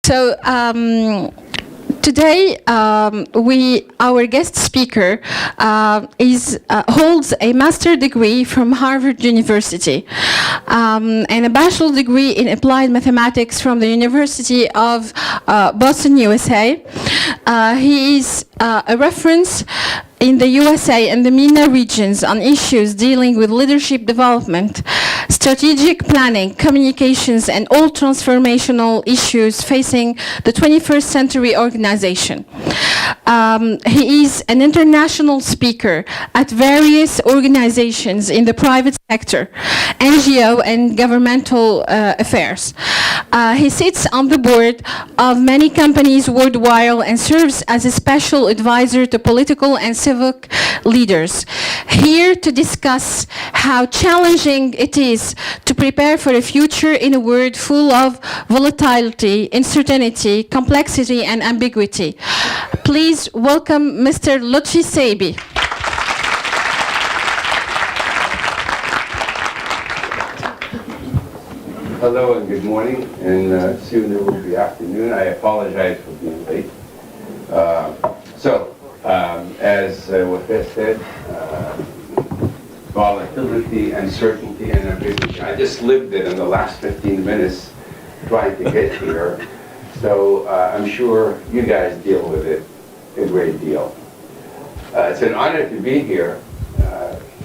So today, our guest speaker holds a master's degree from Harvard University and a bachelor's degree in applied mathematics from the University of Boston, USA. He is a reference in the USA and the MENA regions on issues dealing with leadership development, strategic planning, communications, and all transformational issues facing the 21st century organization. He is an international speaker at various organizations in the private sector, NGO, and governmental affairs. He sits on the board of many companies worldwide and serves as a special advisor to political and civic leaders. Here to discuss how challenging it is to prepare for a future in a world full of volatility, uncertainty, complexity, and ambiguity. Please welcome Mr. Lotfi Saibi. Hello and good morning, and soon it will be afternoon. I apologize for being late. As Wafaa said, volatility, uncertainty, and ambiguity. I just lived it in the last 15 minutes trying to get here, so I'm sure you guys deal with it a great deal. It's an honor to be here.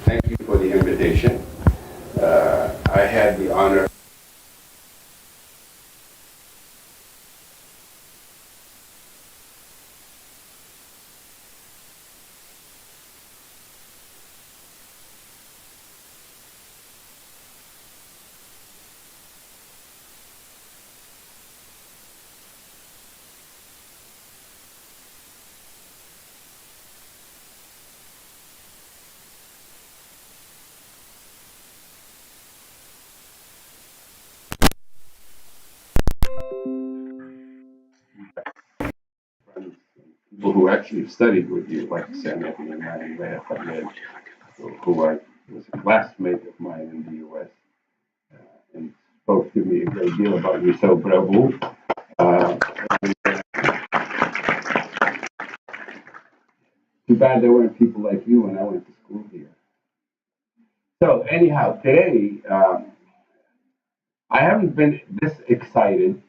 Thank you for the invitation. I had the honor people who actually studied with you, like Saibi and Marie, who was a classmate of mine in the U.S. And spoke to me a great deal about you. So bravo. Too bad there weren't people like you when I went to school here. So anyhow, today I haven't been this excited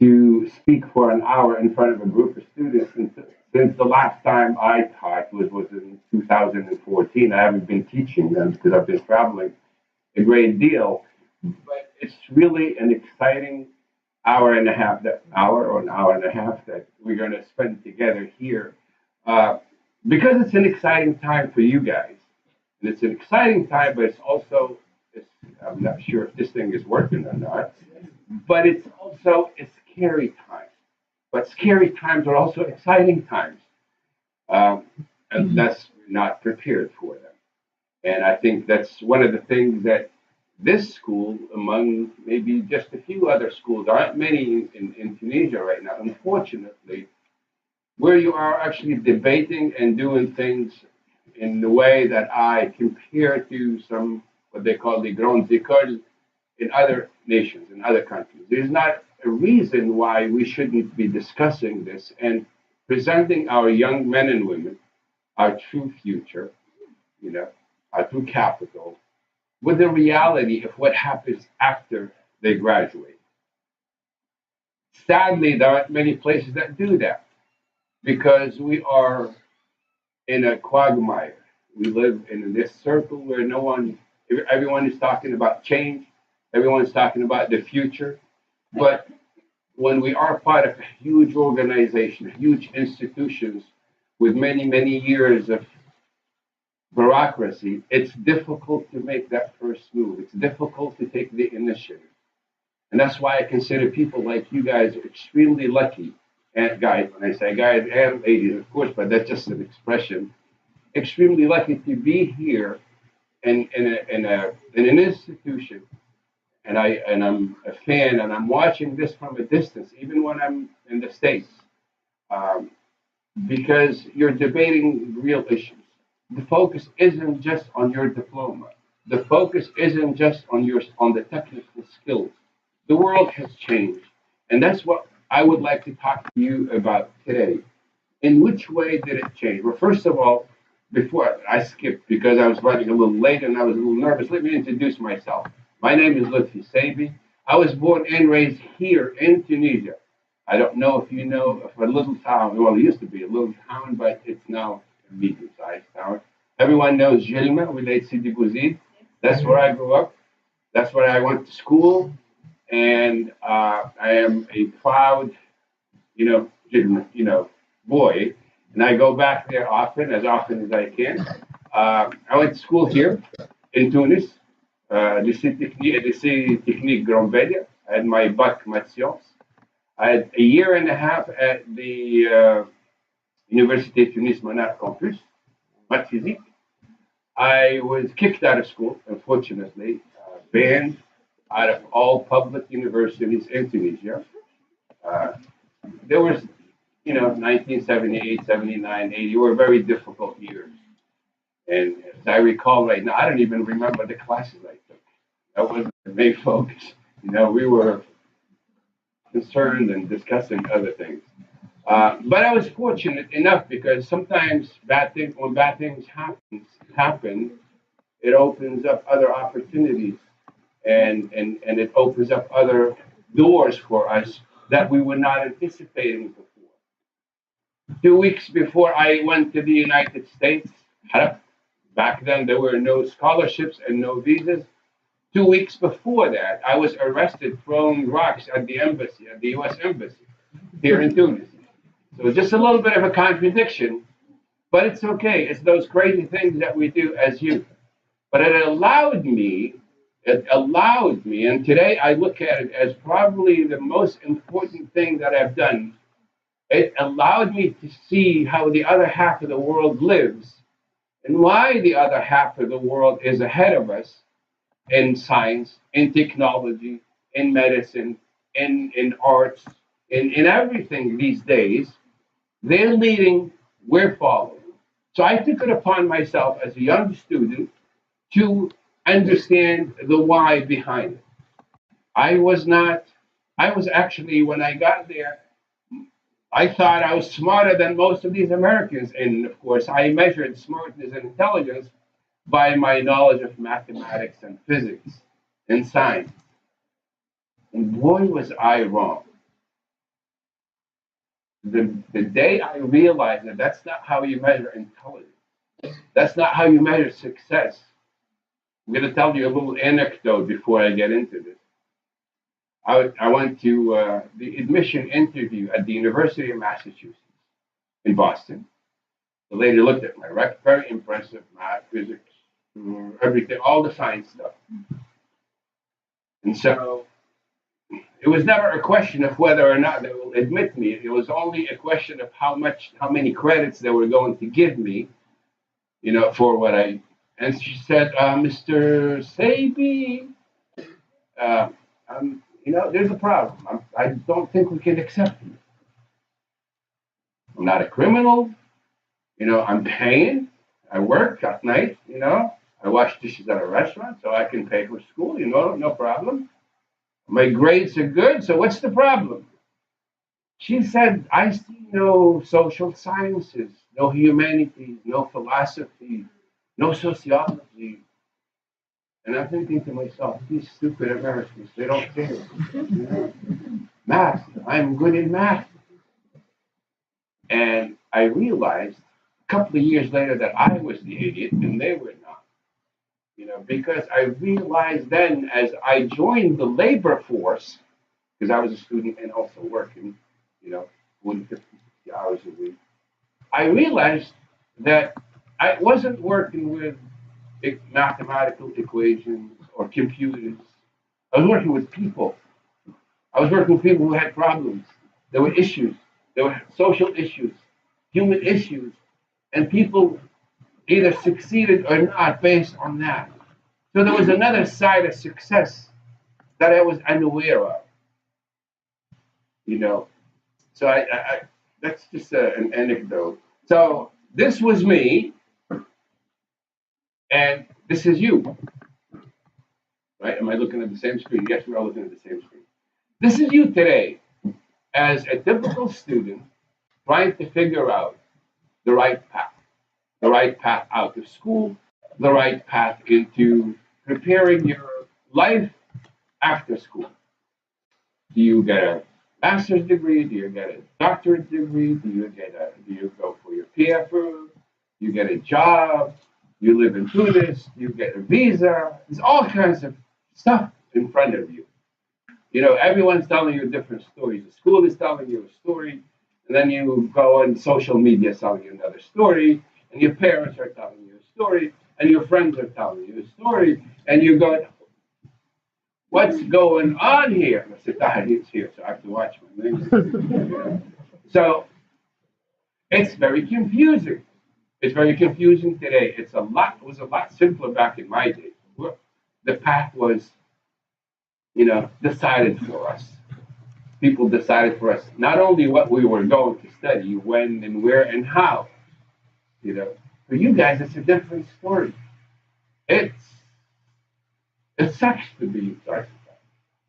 to speak for an hour in front of a group of students since the last time I taught was in 2014. I haven't been teaching them because I've been traveling a great deal, but it's really an exciting hour and a half that we're going to spend together here because it's an exciting time for you guys. And it's an exciting time, but I'm not sure if this thing is working or not, but it's also a scary time. But scary times are also exciting times, unless we're not prepared for them. And I think that's one of the things that this school, among maybe just a few other schools, there aren't many in Tunisia right now, unfortunately, where you are actually debating and doing things in the way that I compare to some, what they call the grandes écoles in other nations, in other countries. There's not a reason why we shouldn't be discussing this and presenting our young men and women, our true future, our true capital, with the reality of what happens after they graduate. Sadly, there aren't many places that do that because we are in a quagmire. We live in this circle where everyone is talking about change, everyone's talking about the future, but when we are part of a huge organization, huge institutions with many, many years of bureaucracy, it's difficult to make that first move. It's difficult to take the initiative. And that's why I consider people like you guys extremely lucky. And guys, when I say guys and ladies, of course, but that's just an expression, extremely lucky to be here in an institution. And I'm a fan, and I'm watching this from a distance, even when I'm in the States, because you're debating real issues. The focus isn't just on your diploma. The focus isn't just on the technical skills. The world has changed, and that's what I would like to talk to you about today. In which way did it change? Well, first of all, before I skipped because I was running a little late and I was a little nervous, let me introduce myself. My name is Lotfi Saibi. I was born and raised here in Tunisia. I don't know if you know of a little town. Well, it used to be a little town, but it's now a medium-sized town. Everyone knows Jelma, relates to Bouzid. That's where I grew up. That's where I went to school, and I am a proud, boy, and I go back there often as I can. I went to school here in Tunis, Lycée Technique Grand Belia. I had my bac math science. I had a year and a half at the Université Tunis Monar campus, math physique. I was kicked out of school, unfortunately, banned out of all public universities in Tunisia. Uh, there was, 1978, 79, 80 were very difficult years. And as I recall right now, I don't even remember the classes I took. That wasn't the main focus. We were concerned and discussing other things. But I was fortunate enough because sometimes when bad things happen, it opens up other opportunities and it opens up other doors for us that we were not anticipating before. 2 weeks before I went to the United States, back then there were no scholarships and no visas. 2 weeks before that, I was arrested throwing rocks at the embassy, at the U.S. embassy here in Tunis. So just a little bit of a contradiction, but it's okay. It's those crazy things that we do as youth. But it allowed me, and today I look at it as probably the most important thing that I've done. It allowed me to see how the other half of the world lives and why the other half of the world is ahead of us in science, in technology, in medicine, in arts, in everything these days. They're leading, we're following. So I took it upon myself as a young student to understand the why behind it. I was not, I was actually, when I got there, I thought I was smarter than most of these Americans. And of course, I measured smartness and intelligence by my knowledge of mathematics and physics and science. And boy, was I wrong. The day I realized that that's not how you measure intelligence, that's not how you measure success. I'm going to tell you a little anecdote before I get into this. I went to the admission interview at the University of Massachusetts in Boston. The lady looked at my record, very impressive, math, physics, everything, all the science stuff. And so it was never a question of whether or not they will admit me. It was only a question of how many credits they were going to give me, for what I. And she said, Mr. Saibi, uh, there's a problem. I don't think we can accept you. I'm not a criminal. I'm paying. I work at night. I wash dishes at a restaurant so I can pay for school. No problem. My grades are good. So what's the problem? She said, I see no social sciences, no humanities, no philosophy, no sociology. And I'm thinking to myself, these stupid Americans, they don't care. Math, I'm good in math. And I realized a couple of years later that I was the idiot and they were not. Because I realized then as I joined the labor force, because I was a student and also working, 40, 50 hours a week, I realized that I wasn't working with mathematical equations or computers. I was working with people. I was working with people who had problems. There were issues. There were social issues, human issues, and people either succeeded or not based on that. So there was another side of success that I was unaware of. You know, so I that's just an anecdote. So this was me, and this is you, right? Am I looking at the same screen? Yes, we're all looking at the same screen. This is you today. as a typical student trying to figure out the right path out of school, the right path into preparing your life after school. Do you get a master's degree? Do you get a doctorate degree? Do you go for your PFR? Do you get a job? Do you live in Tunis? Do you get a visa? There's all kinds of stuff in front of you. You know, everyone's telling you different stories. The school is telling you a story, and then you go on social media telling you another story, and your parents are telling you a story, and your friends are telling you a story, and you go, what's going on here? I said, it's here, so I have to watch my language. So it's very confusing. It's very confusing today. It was a lot simpler back in my day. The path was, decided for us. People decided for us not only what we were going to study, when and where and how. For you guys, it's a different story. It sucks to be you, sorry.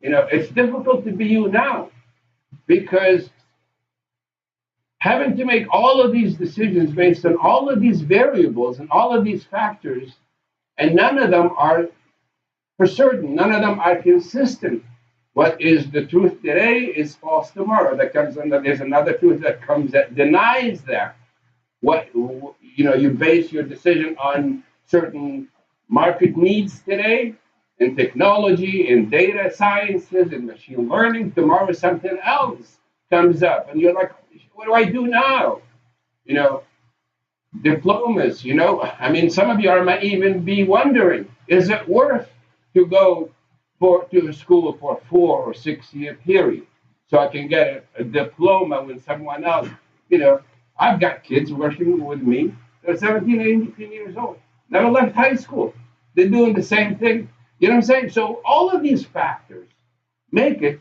It's difficult to be you now because having to make all of these decisions based on all of these variables and all of these factors, and none of them are for certain, none of them are consistent. What is the truth today is false tomorrow. There's another truth that comes that denies that. You base your decision on certain market needs today, in technology, in data sciences, in machine learning. Tomorrow something else comes up, and you're like, what do I do now? Diplomas. Some of you might even be wondering, is it worth to go to school for a 4 or 6 year period so I can get a diploma with someone else? I've got kids working with me. They're 17, 18 years old. Never left high school. They're doing the same thing. You know what I'm saying? So all of these factors make it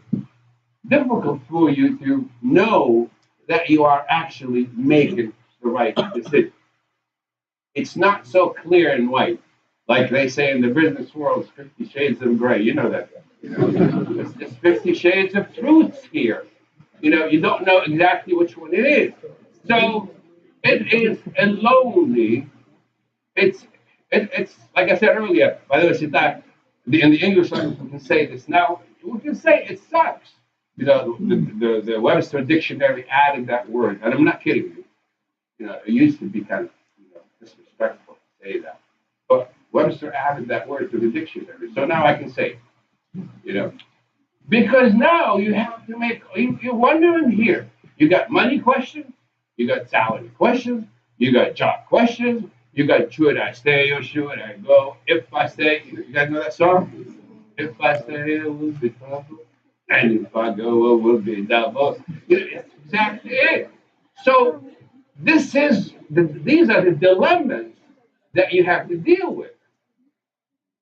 difficult for you to know that you are actually making the right decision. It's not so clear and white. Like they say in the business world, it's 50 shades of gray. You know that. It's 50 shades of truths here. You don't know exactly which one it is. So it is a lonely. It's like I said earlier. By the way, in the English language we can say this now. We can say it sucks. The Webster dictionary added that word, and I'm not kidding you. It used to be kind of disrespectful to say that, but Webster added that word to the dictionary, so now I can say it. Because now you have to make. You're wondering here. You got money questions. You got salary questions. You got job questions. You got should I stay or should I go? If I stay, you guys know that song? If I stay, it will be trouble. And if I go, it will be double. It's exactly it. So these are the dilemmas that you have to deal with.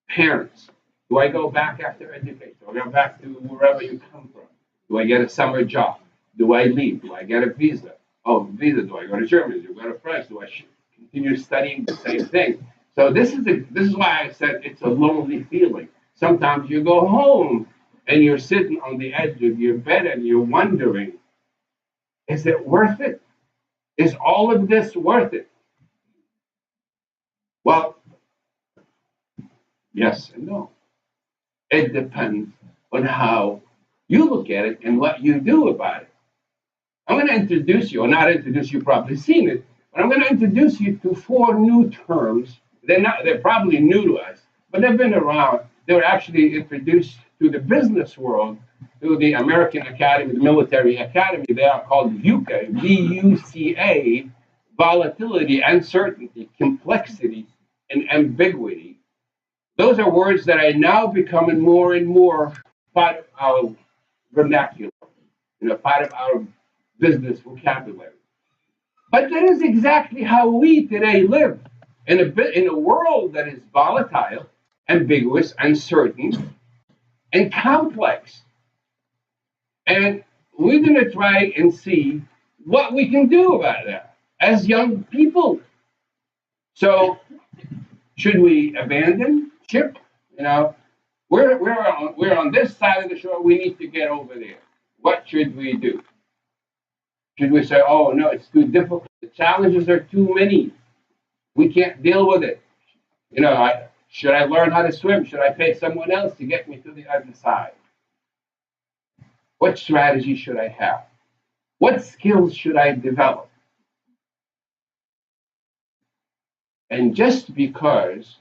Parents, do I go back after education? Do I go back to wherever you come from? Do I get a summer job? Do I leave? Do I get a visa? Oh, visa. Do I go to Germany? Do I go to France? Do I continue studying the same thing? So this is why I said it's a lonely feeling. Sometimes you go home and you're sitting on the edge of your bed and you're wondering, is it worth it? Is all of this worth it? Well, yes and no. It depends on how you look at it and what you do about it. I'm going to introduce you, or not introduce you, probably seen it, but I'm going to introduce you to 4 new terms. They're probably new to us, but they've been around. They were actually introduced to the business world through the American Academy, the Military Academy. They are called VUCA, VUCA, volatility, uncertainty, complexity, and ambiguity. Those are words that are now becoming more and more part of our vernacular, part of our business vocabulary. But that is exactly how we today live in a world that is volatile, ambiguous, uncertain, and complex. And we're going to try and see what we can do about that as young people. So, should we abandon ship? We're on this side of the shore. We need to get over there. What should we do? Should we say, oh no, it's too difficult. The challenges are too many. We can't deal with it. Should I learn how to swim? Should I pay someone else to get me to the other side? What strategy should I have? What skills should I develop? And just because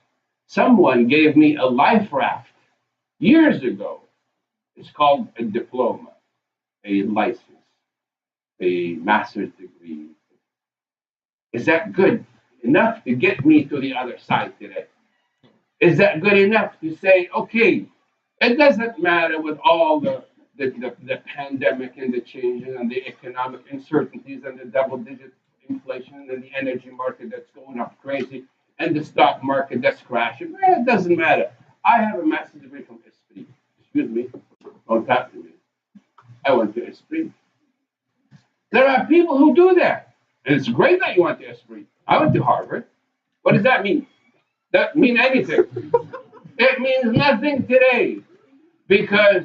someone gave me a life raft years ago, it's called a diploma, a license, a master's degree. Is that good enough to get me to the other side today? Is that good enough to say, okay, it doesn't matter with all the pandemic and the changes and the economic uncertainties and the double-digit inflation and the energy market that's going up crazy and the stock market that's crashing? It doesn't matter. I have a master's degree from Esprit. Excuse me, don't talk to me. I went to Esprit. There are people who do that. And it's great that you went to Esprit. I went to Harvard. What does that mean? That mean anything? It means nothing today. Because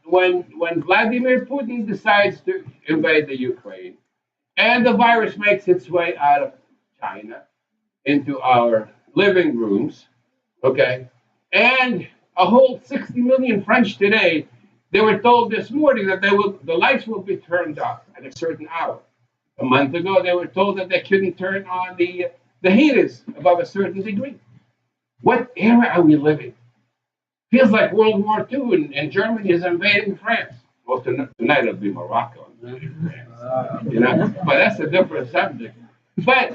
when Vladimir Putin decides to invade the Ukraine and the virus makes its way out of China into our living rooms, okay, and a whole 60 million French today, they were told this morning that the lights will be turned off at a certain hour. A month ago, they were told that they couldn't turn on the heaters above a certain degree. What era are we living? Feels like World War II and Germany is invading France. Well, tonight it'll be Morocco invading France. But that's a different subject. But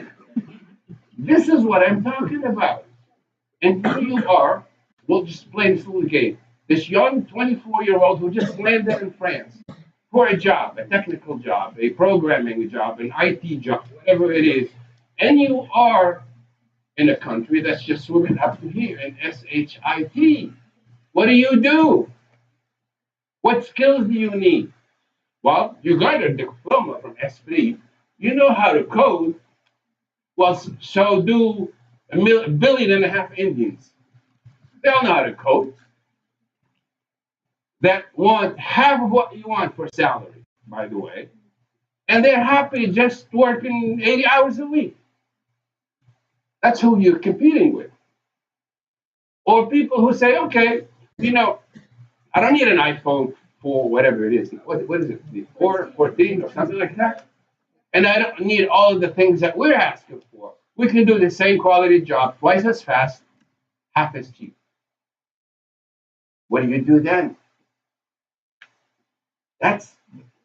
this is what I'm talking about. And here you are, we'll just play this little game. This young 24-year-old who just landed in France for a job, a technical job, a programming job, an IT job, whatever it is. And you are in a country that's just swimming up to here in SHIT. What do? What skills do you need? Well, you got a diploma from Esprit. You know how to code. Well, so do a billion and a half Indians. They all know how to code. That want half of what you want for salary, by the way. And they're happy just working 80 hours a week. That's who you're competing with. Or people who say, okay, I don't need an iPhone for whatever it is. What is it? The 14 or something like that? And I don't need all of the things that we're asking for. We can do the same quality job twice as fast, half as cheap. What do you do then? That's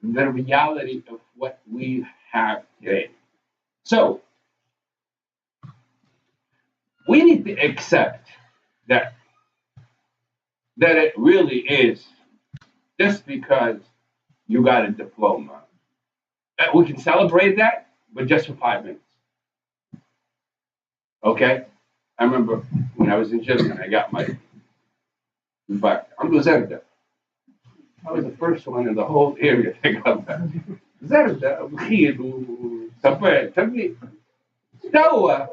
the reality of what we have today. So, we need to accept that it really is just because you got a diploma. We can celebrate that, but just for 5 minutes. Okay? I remember when I was in Japan, I got my back. I'm Zerda. I was the first one in the whole area to got that. Zerda, so,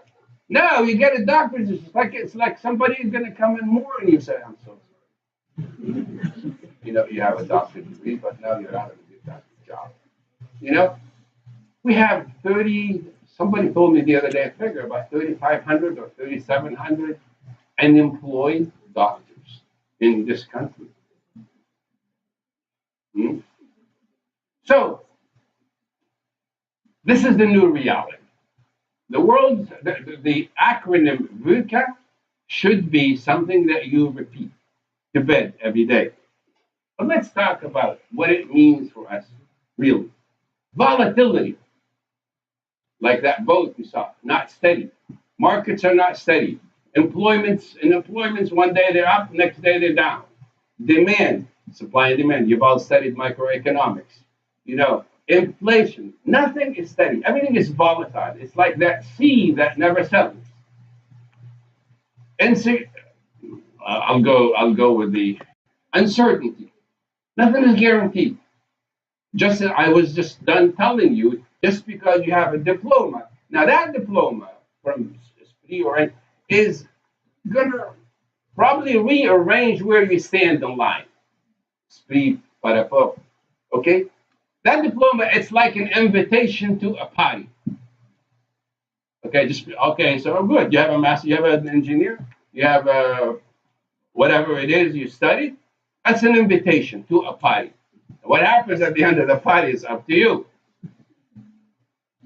now you get a doctor's. It's like somebody's going to come and mourn you. Say, I'm so sorry. You have a doctor's degree, but now you're out of the doctor's job. We have 30. Somebody told me the other day a figure about 3,500 or 3,700 unemployed doctors in this country. So this is the new reality. The acronym VUCA should be something that you repeat to bed every day. But let's talk about what it means for us, really. Volatility, like that boat we saw, not steady. Markets are not steady. Employments, one day they're up, next day they're down. Demand, supply and demand. You've all studied microeconomics. Inflation, nothing is steady. Everything is volatile. It's like that sea that never settles. And so, I'll go with the uncertainty. Nothing is guaranteed. Just as I was just done telling you, just because you have a diploma. Now that diploma from Esprit or is gonna probably rearrange where you stand in line. Esprit, par rapport. Okay? That diploma, it's like an invitation to a party. Okay, just okay. So good. You have a master. You have an engineer. You have a whatever it is you studied. That's an invitation to a party. What happens at the end of the party is up to you.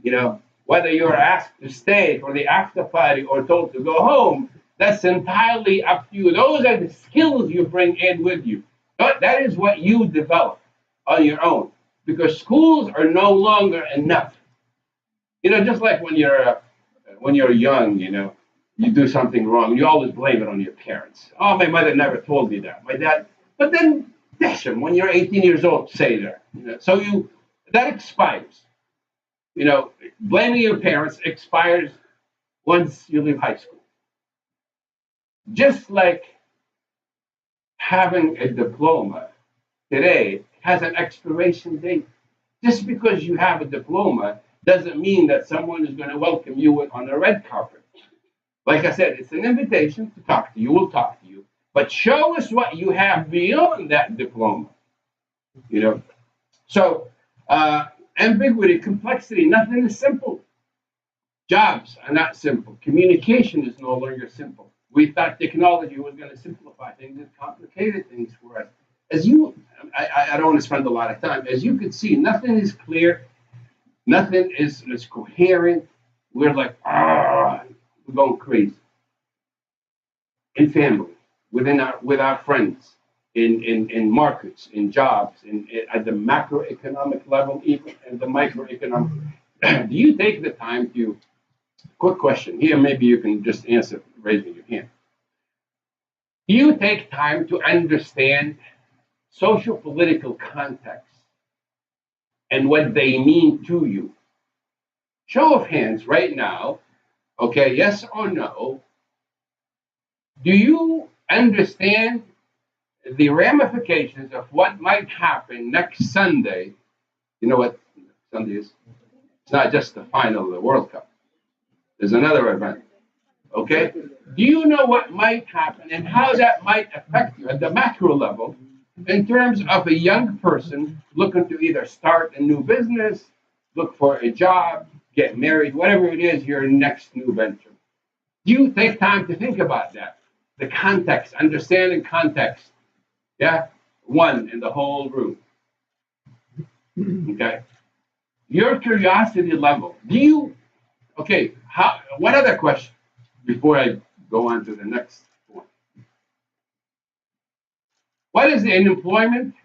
You know, whether you're asked to stay for the after party or told to go home, that's entirely up to you. Those are the skills you bring in with you. But that is what you develop on your own, because schools are no longer enough. You know, just like when you're young, you know, you do something wrong, you always blame it on your parents. Oh, my mother never told me that. My dad, but then dash them when you're 18 years old, say that. You know, so that expires. You know, blaming your parents expires once you leave high school. Just like having a diploma today has an expiration date. Just because you have a diploma doesn't mean that someone is going to welcome you on a red carpet. Like I said, it's an invitation to talk to you. We'll talk to you, but show us what you have beyond that diploma. You know, so ambiguity, complexity, nothing is simple. Jobs are not simple. Communication is no longer simple. We thought technology was going to simplify things. It complicated things for us. I don't want to spend a lot of time. As you can see, nothing is clear. Nothing is coherent. We're like, we're going crazy. In family, with our friends, in markets, in jobs, at the macroeconomic level, even at the microeconomic. Do you take the time to? Quick question here. Maybe you can just answer raising your hand. Do you take time to understand social political context and what they mean to you? Show of hands right now. Okay, yes or no? Do you understand the ramifications of what might happen next Sunday? You know what Sunday is? It's not just the final of the World Cup. There's another event. Okay? Do you know what might happen and how that might affect you at the macro level in terms of a young person looking to either start a new business, look for a job, get married, whatever it is, your next new venture? Do you take time to think about that? The context, understanding context. Yeah? One in the whole room. Okay? Your curiosity level. Okay, what other question before I go on to the next one? What is the unemployment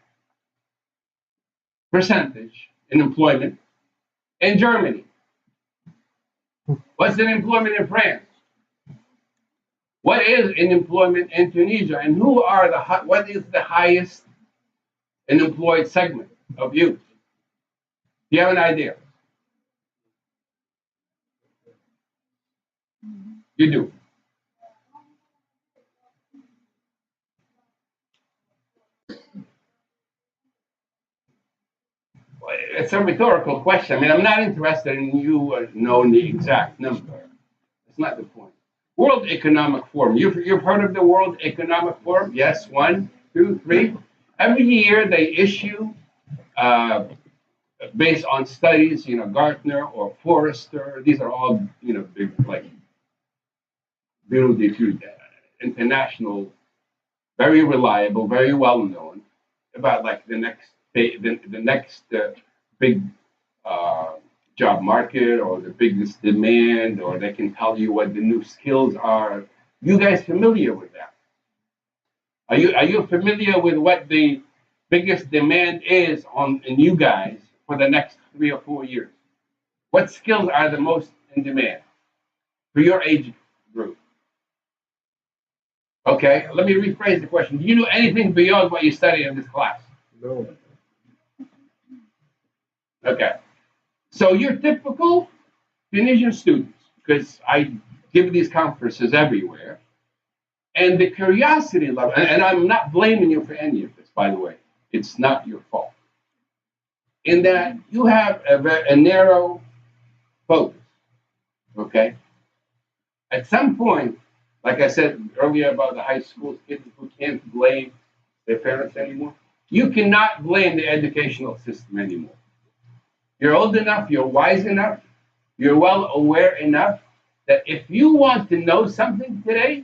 percentage in employment in Germany? What's the unemployment in France? What is unemployment in Tunisia? And what is the highest unemployed segment of youth? Do you have an idea? You do. It's a rhetorical question. I mean, I'm not interested in you knowing the exact number. It's not the point. World Economic Forum. You've heard of the World Economic Forum? Yes, one, two, three. Every year they issue, based on studies, you know, Gartner or Forrester. These are all, you know, big, like, bureau d'études, international, very reliable, very well known, about like the next big job market or the biggest demand, or they can tell you what the new skills are. You guys familiar with that? Are you familiar with what the biggest demand is in you guys for the next 3 or 4 years? What skills are the most in demand for your age group? Okay, let me rephrase the question. Do you know anything beyond what you study in this class? No. Okay. So you're typical Tunisian students, because I give these conferences everywhere, and the curiosity level, and I'm not blaming you for any of this, by the way. It's not your fault. In that you have a narrow focus, okay? At some point, like I said earlier about the high school kids who can't blame their parents anymore, you cannot blame the educational system anymore. You're old enough, you're wise enough, you're well aware enough that if you want to know something today,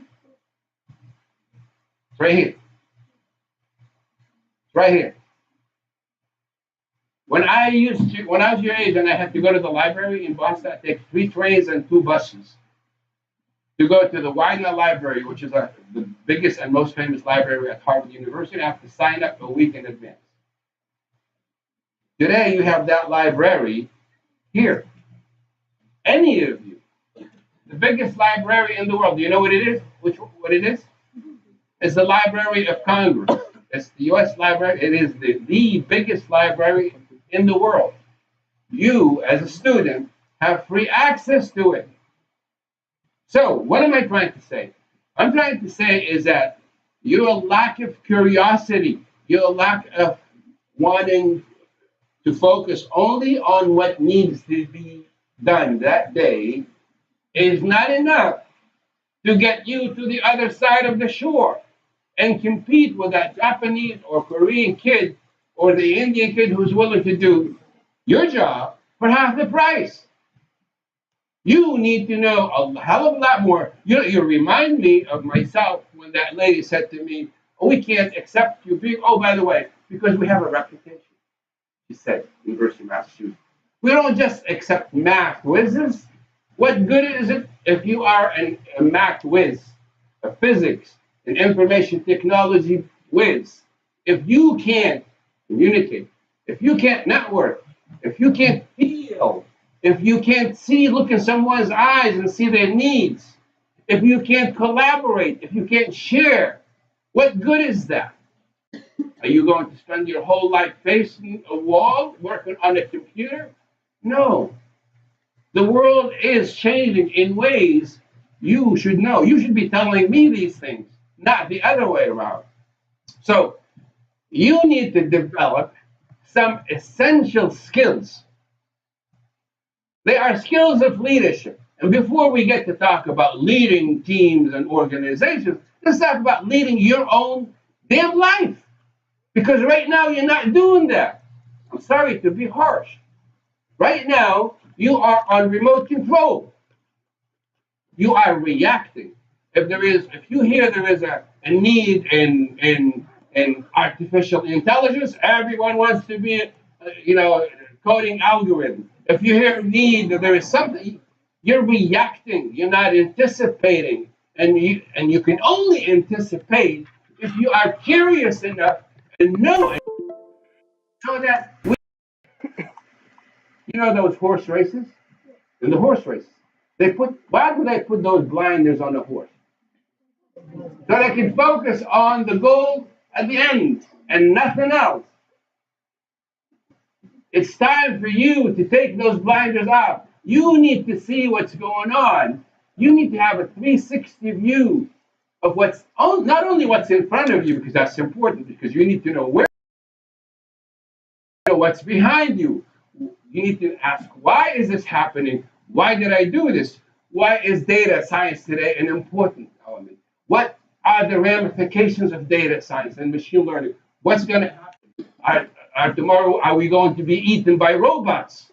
it's right here. It's right here. When I was your age and I had to go to the library in Boston, I'd take 3 trains and 2 buses to go to the Widener Library, which is the biggest and most famous library at Harvard University. I have to sign up a week in advance. Today, you have that library here. Any of you, the biggest library in the world. Do you know what it is? What it is? It's the Library of Congress. It's the U.S. library. It is the biggest library in the world. You, as a student, have free access to it. So, what am I trying to say? I'm trying to say is that your lack of curiosity, your lack of wanting to focus only on what needs to be done that day is not enough to get you to the other side of the shore and compete with that Japanese or Korean kid or the Indian kid who's willing to do your job for half the price. You need to know a hell of a lot more. You remind me of myself when that lady said to me, "Oh, we can't accept you being, oh, by the way, because we have a reputation," she said, University of Massachusetts. We don't just accept math whizzes. What good is it if you are a math whiz, a physics, an information technology whiz? If you can't communicate, if you can't network, if you can't feel, if you can't look in someone's eyes and see their needs, if you can't collaborate, if you can't share, what good is that? Are you going to spend your whole life facing a wall, working on a computer? No. The world is changing in ways you should know. You should be telling me these things, not the other way around. So you need to develop some essential skills. They are skills of leadership. And before we get to talk about leading teams and organizations, let's talk about leading your own damn life. Because right now you're not doing that. I'm sorry to be harsh. Right now, you are on remote control. You are reacting. If you hear there is a need in artificial intelligence, everyone wants to be, coding algorithm. If you hear need, there is something, you're reacting. You're not anticipating, and you can only anticipate if you are curious enough and know it, so that those horse races. In the horse races, why do they put those blinders on the horse? So they can focus on the goal at the end and nothing else. It's time for you to take those blinders off. You need to see what's going on. You need to have a 360 view of not only what's in front of you, because that's important, because you need to know what's behind you. You need to ask, why is this happening? Why did I do this? Why is data science today an important element? What are the ramifications of data science and machine learning? What's going to happen? Tomorrow, are we going to be eaten by robots?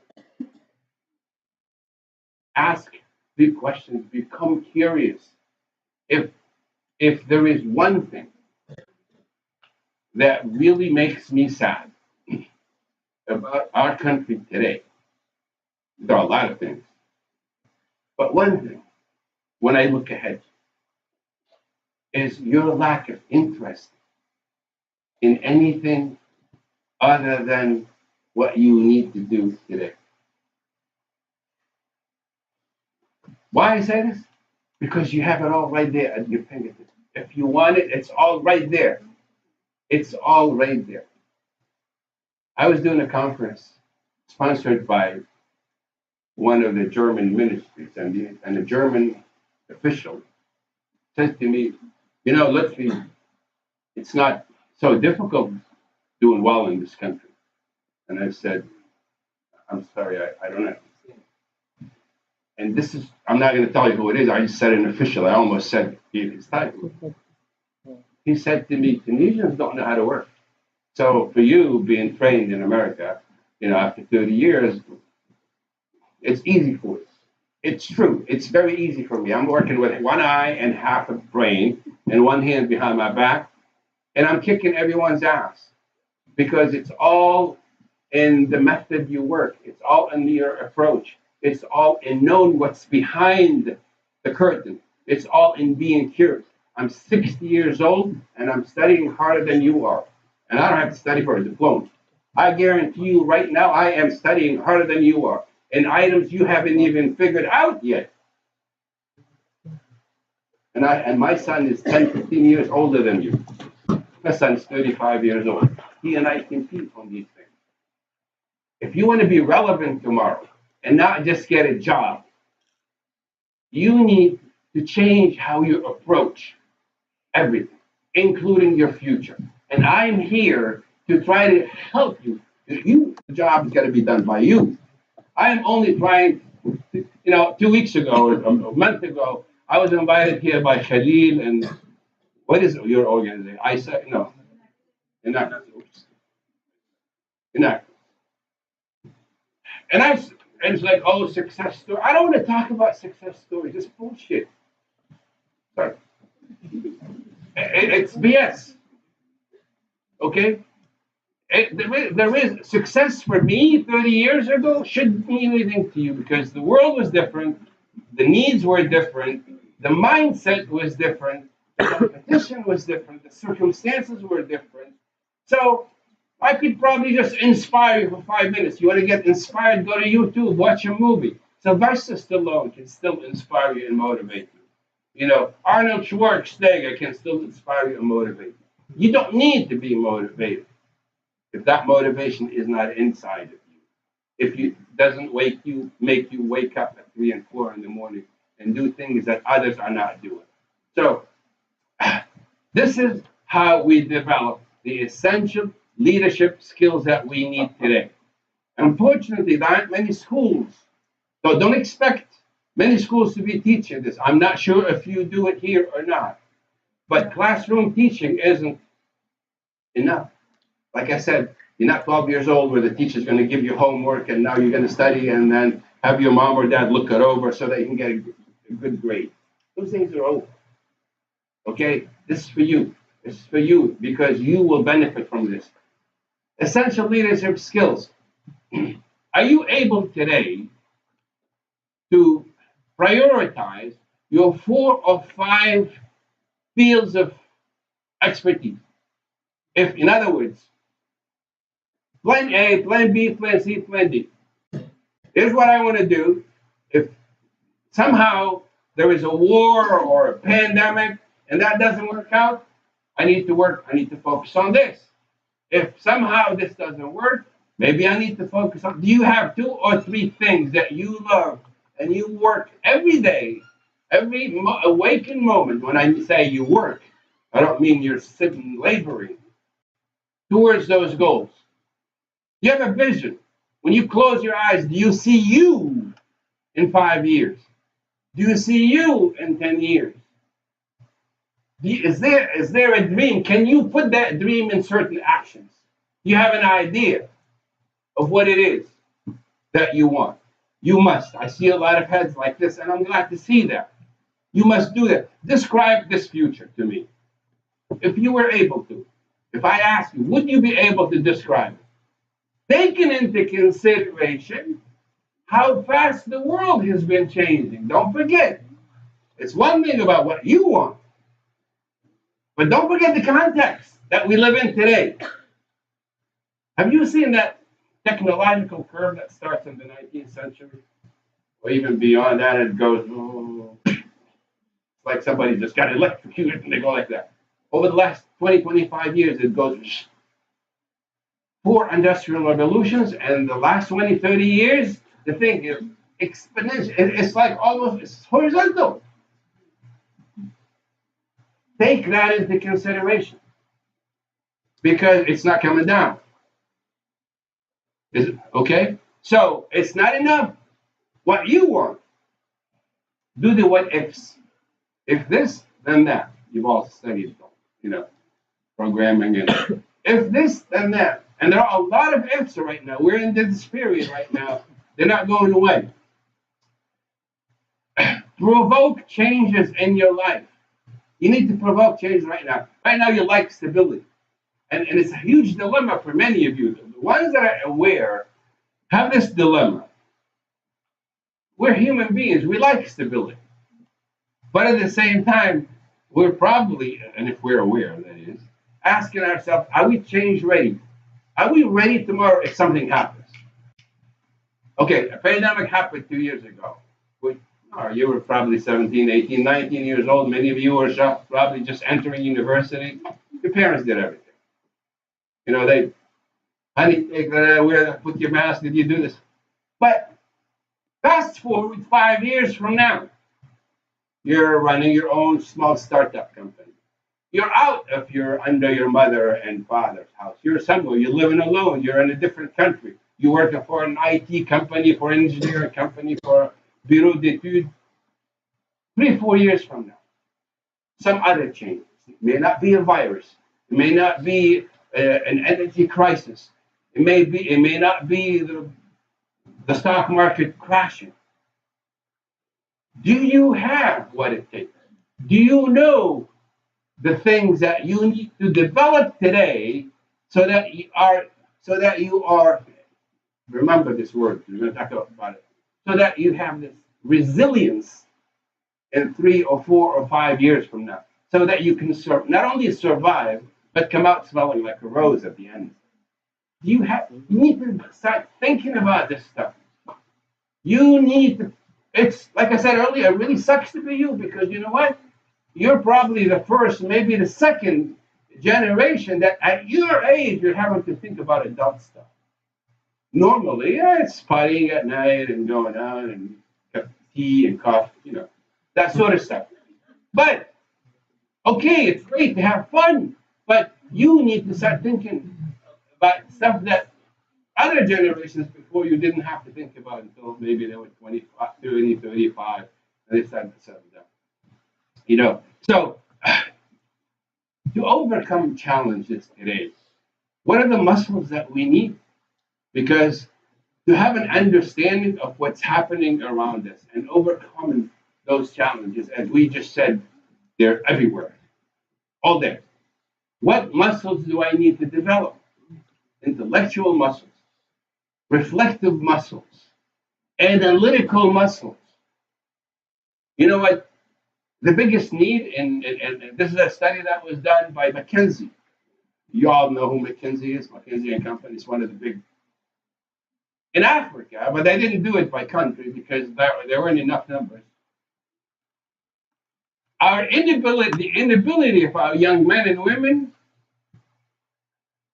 Ask big questions. Become curious. If there is one thing that really makes me sad about our country today, there are a lot of things. But one thing, when I look ahead, is your lack of interest in anything other than what you need to do today. Why I say this? Because you have it all right there at your fingertips. If you want it, it's all right there. It's all right there. I was doing a conference sponsored by one of the German ministries, and a German official said to me, Lotfi, it's not so difficult doing well in this country. And I said, I'm sorry, I don't know. And I'm not going to tell you who it is. I just said an official. I almost said his title. He said to me, Tunisians don't know how to work. So for you being trained in America, After 30 years, it's easy for us. It's true. It's very easy for me. I'm working with one eye and half a brain and one hand behind my back, and I'm kicking everyone's ass because it's all in the method you work. It's all in your approach. It's all in knowing what's behind the curtain. It's all in being curious. I'm 60 years old and I'm studying harder than you are. And I don't have to study for a diploma. I guarantee you right now, I am studying harder than you are in items you haven't even figured out yet. And my son is 10, 15 years older than you. My son's 35 years old. He and I compete on these things. If you want to be relevant tomorrow and not just get a job, you need to change how you approach everything, including your future. And I'm here to try to help you. The job is going to be done by you. I am only trying, 2 weeks ago or a month ago, I was invited here by Khalil and what is your organization? I said, no, Inactus. And it's like, oh, success story. I don't want to talk about success stories. It's bullshit. Sorry. It's BS. Okay? There is success for me 30 years ago shouldn't mean anything to you because the world was different, the needs were different, the mindset was different, the competition was different, the circumstances were different. So I could probably just inspire you for 5 minutes. You want to get inspired, go to YouTube, watch a movie. Sylvester Stallone can still inspire you and motivate you. Arnold Schwarzenegger can still inspire you and motivate you. You don't need to be motivated if that motivation is not inside of you. If it doesn't make you wake up at 3 and 4 in the morning and do things that others are not doing. So this is how we develop the essential leadership skills that we need today. Unfortunately, there aren't many schools. So don't expect many schools to be teaching this. I'm not sure if you do it here or not. But classroom teaching isn't enough. Like I said, you're not 12 years old where the teacher's going to give you homework and now you're going to study and then have your mom or dad look it over so that you can get a good grade. Those things are over. Okay? This is for you. This is for you because you will benefit from this. Essential leadership skills. Are you able today to prioritize your 4 or 5 fields of expertise? If, in other words, plan A, plan B, plan C, plan D. Here's what I want to do. If somehow there is a war or a pandemic and that doesn't work out, I need to focus on this. If somehow this doesn't work, maybe I need to focus on, do you have 2 or 3 things that you love and you work every day, every awakened moment? When I say you work, I don't mean you're sitting laboring towards those goals. You have a vision. When you close your eyes, do you see you in 5 years? Do you see you in 10 years? Is there a dream? Can you put that dream in certain actions? You have an idea of what it is that you want. You must. I see a lot of heads like this, and I'm glad to see that. You must do that. Describe this future to me. If you were able to. If I ask you, would you be able to describe it? Taking into consideration how fast the world has been changing. Don't forget, it's one thing about what you want, but don't forget the context that we live in today. Have you seen that technological curve that starts in the 19th century? Or even beyond that, it goes, it's like somebody just got electrocuted and they go like that. Over the last 20, 25 years, it goes 4 industrial revolutions, and the last 20, 30 years, the thing is exponential. It's like it's horizontal. Take that into consideration because it's not coming down. Is it okay? So it's not enough what you want. Do the what ifs. If this, then that. You've all studied, programming and if this, then that. And there are a lot of ifs right now. We're in this period right now. They're not going away. Provoke changes in your life. You need to provoke change right now. Right now, you like stability. And it's a huge dilemma for many of you. The ones that are aware have this dilemma. We're human beings. We like stability. But at the same time, we're probably, and if we're aware, that is, asking ourselves, are we change ready? Are we ready tomorrow if something happens? Okay, a pandemic happened 2 years ago. You were probably 17, 18, 19 years old. Many of you were probably just entering university. Your parents did everything. They, honey, put your mask, did you do this? But fast forward 5 years from now, you're running your own small startup company. You're out of under your mother and father's house. You're somewhere, you're living alone, you're in a different country. You're working for an IT company, for an engineering company, for a bureau d'études. 3-4 years from now, some other change. It may not be a virus. It may not be an energy crisis. It may not be the stock market crashing. Do you have what it takes? Do you know the things that you need to develop today so that you are remember this word, we're going to talk about it, so that you have this resilience in 3 or 4 or 5 years from now, so that you can not only survive, but come out smelling like a rose at the end. You need to start thinking about this stuff. You need to, it's like I said earlier, it really sucks to be you because you know what? You're probably the first, maybe the second generation that at your age you're having to think about adult stuff. Normally, it's partying at night and going out and tea and coffee, that sort of stuff. But okay, it's great to have fun, but you need to start thinking about stuff that other generations before you didn't have to think about until maybe they were 25, 30, 35, and they started to settle down. So to overcome challenges today, what are the muscles that we need? Because to have an understanding of what's happening around us and overcoming those challenges, as we just said, they're everywhere, all day. What muscles do I need to develop? Intellectual muscles, reflective muscles, analytical muscles. You know what? The biggest need, and this is a study that was done by McKinsey. You all know who McKinsey is. McKinsey and Company is one of the big in Africa, but they didn't do it by country because there weren't enough numbers. The inability of our young men and women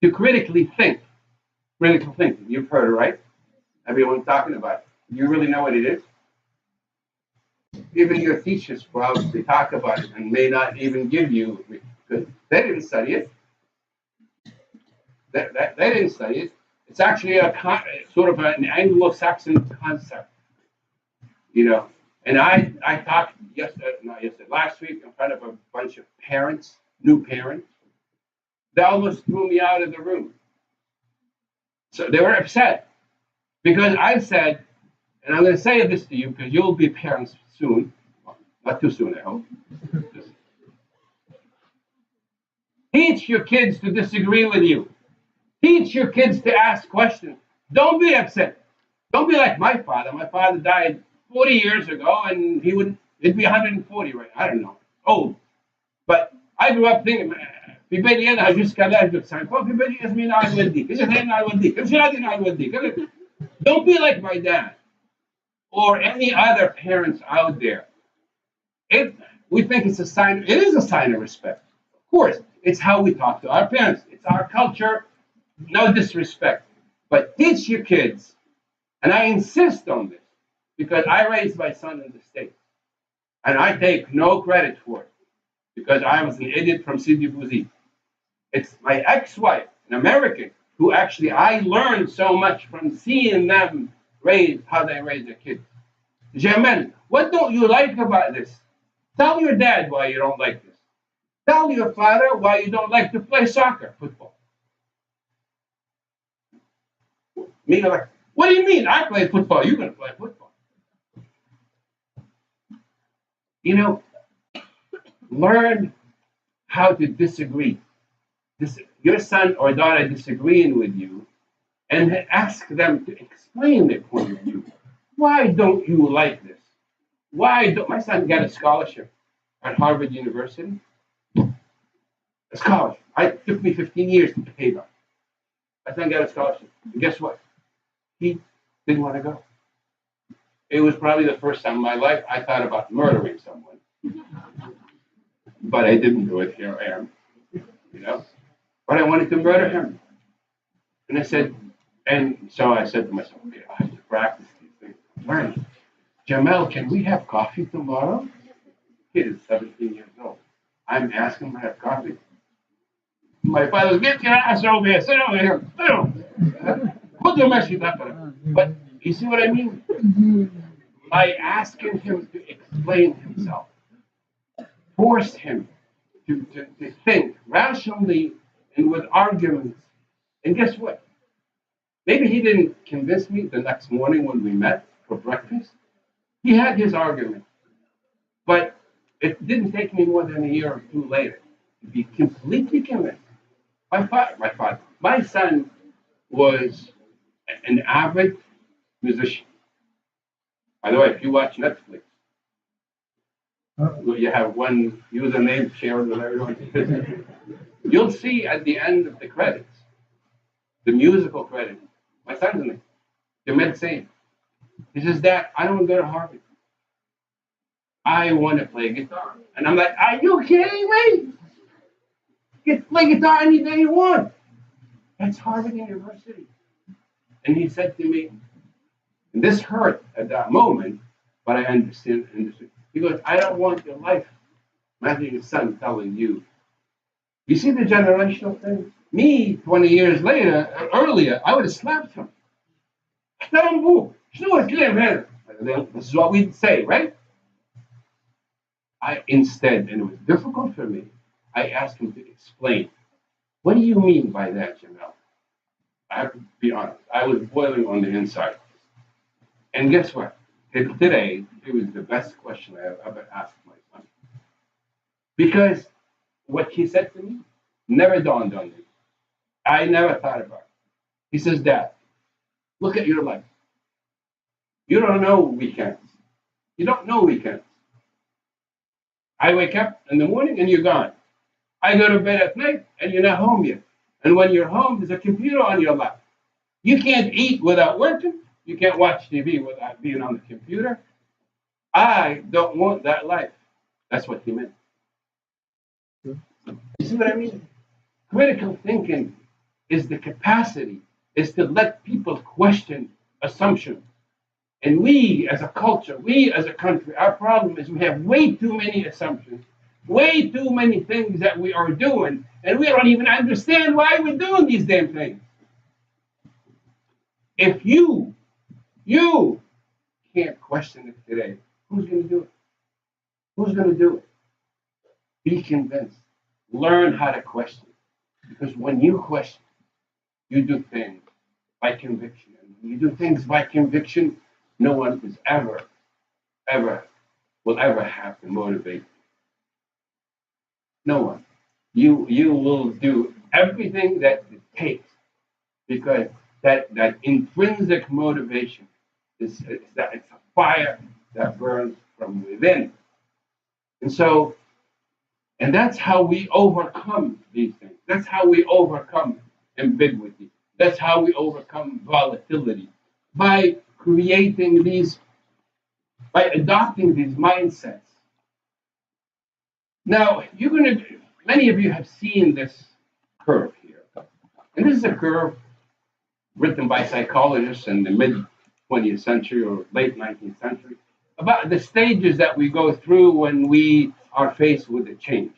to critically think. Critical thinking. You've heard it, right? Everyone's talking about it. You really know what it is? Even your teachers probably talk about it and may not even give you, because they didn't study it. They didn't study it. It's actually sort of an Anglo-Saxon concept, And I talked last week in front of a bunch of parents, new parents. They almost threw me out of the room. So they were upset because I said, and I'm going to say this to you because you'll be parents soon. Well, not too soon, I hope. Teach your kids to disagree with you. Teach your kids to ask questions. Don't be upset. Don't be like my father. My father died 40 years ago, and it'd be 140 right now. I don't know. Old. But I grew up thinking, don't be like my dad or any other parents out there. We think it's a sign, it is a sign of respect. Of course, it's how we talk to our parents. It's our culture. No disrespect. But teach your kids, and I insist on this, because I raised my son in the States, and I take no credit for it, because I was an idiot from Saibi. It's my ex-wife, an American, who actually I learned so much from seeing them how they raise their kids. Germaine, what don't you like about this? Tell your dad why you don't like this. Tell your father why you don't like to play soccer, football. Me, like, what do you mean? I play football. You're going to play football. You know, learn how to disagree. Your son or daughter disagreeing with you, and ask them to explain their point of view. Why don't you like this? Why don't my son got a scholarship at Harvard University? A scholarship. It took me 15 years to pay back. My son got a scholarship. And guess what? He didn't want to go. It was probably the first time in my life I thought about murdering someone. But I didn't do it. Here I am. You know? But I wanted to murder him. And I said, and so I said to myself, okay, I have to practice these things. Learn. Jamel, can we have coffee tomorrow? Kid is 17 years old. I'm asking him to have coffee. My father, get your ass over here. Sit over here. Sit down. Put your message up. But you see what I mean? By asking him to explain himself, force him to think rationally and with arguments. And guess what? Maybe he didn't convince me the next morning when we met for breakfast. He had his argument. But it didn't take me more than a year or two later to be completely convinced. My son was an avid musician. By the way, if you watch Netflix, you have one username shared with everyone. You'll see at the end of the credits, the musical credits, my son's in it. The med saying, he says, Dad, I don't want to go to Harvard. I want to play guitar. And I'm like, are you kidding me? You can play guitar any day you want. That's Harvard University. And he said to me, and this hurt at that moment, but I understood. He goes, I don't want your life. Imagine your son telling you. You see the generational thing? Me, 20 years earlier, I would have slapped him. This is what we'd say, right? I instead, and it was difficult for me, I asked him to explain. What do you mean by that, Jamel? I have to be honest. I was boiling on the inside. And guess what? Today, it was the best question I have ever asked my son. Because what he said to me never dawned on me. I never thought about it. He says, Dad, look at your life. You don't know weekends. You don't know weekends. I wake up in the morning and you're gone. I go to bed at night and you're not home yet. And when you're home, there's a computer on your lap. You can't eat without working. You can't watch TV without being on the computer. I don't want that life. That's what he meant. You see what I mean? Critical thinking is the capacity, is to let people question assumptions. And we as a culture, we as a country, our problem is we have way too many assumptions, way too many things that we are doing, and we don't even understand why we're doing these damn things. If you can't question it today, who's going to do it? Who's going to do it? Be convinced. Learn how to question. Because when you question, you do things by conviction. And when you do things by conviction, no one is will ever have to motivate you. No one. You will do everything that it takes because that intrinsic motivation it's a fire that burns from within. And that's how we overcome these things. That's how we overcome ambiguity. That's how we overcome volatility. By adopting these mindsets. Now, many of you have seen this curve here. And this is a curve written by psychologists in the mid-20th century or late 19th century about the stages that we go through when we are faced with a change.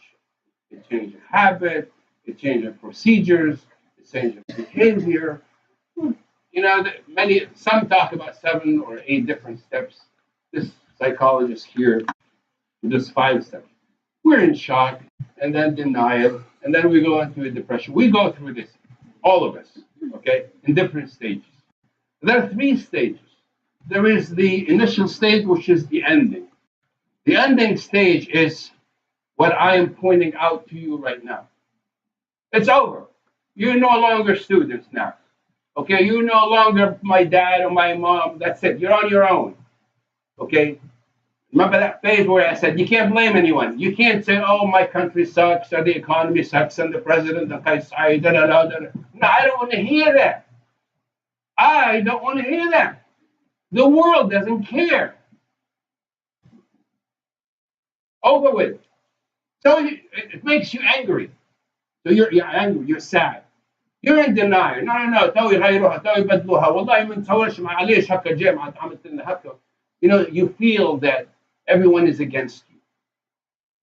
A change of habit, a change of procedures, a change of behavior. Some talk about 7 or 8 different steps. This psychologist here, just 5 steps. We're in shock, and then denial, and then we go into a depression. We go through this, all of us, okay, in different stages. There are three stages. There is the initial stage, which is the ending. The ending stage is what I am pointing out to you right now. It's over. You're no longer students now. Okay, you're no longer my dad or my mom. That's it. You're on your own. Okay? Remember that phase where I said you can't blame anyone. You can't say, oh, my country sucks, or the economy sucks, and the president, da, da, da, da. No, I don't want to hear that. I don't want to hear that. The world doesn't care. Over with. So it makes you angry. So you're angry, you're sad. You're in denial. No. توي غيروها توي بدلوها والله ما نتصورش معليش هكا جامعة عملت لنا هكا. You feel that everyone is against you.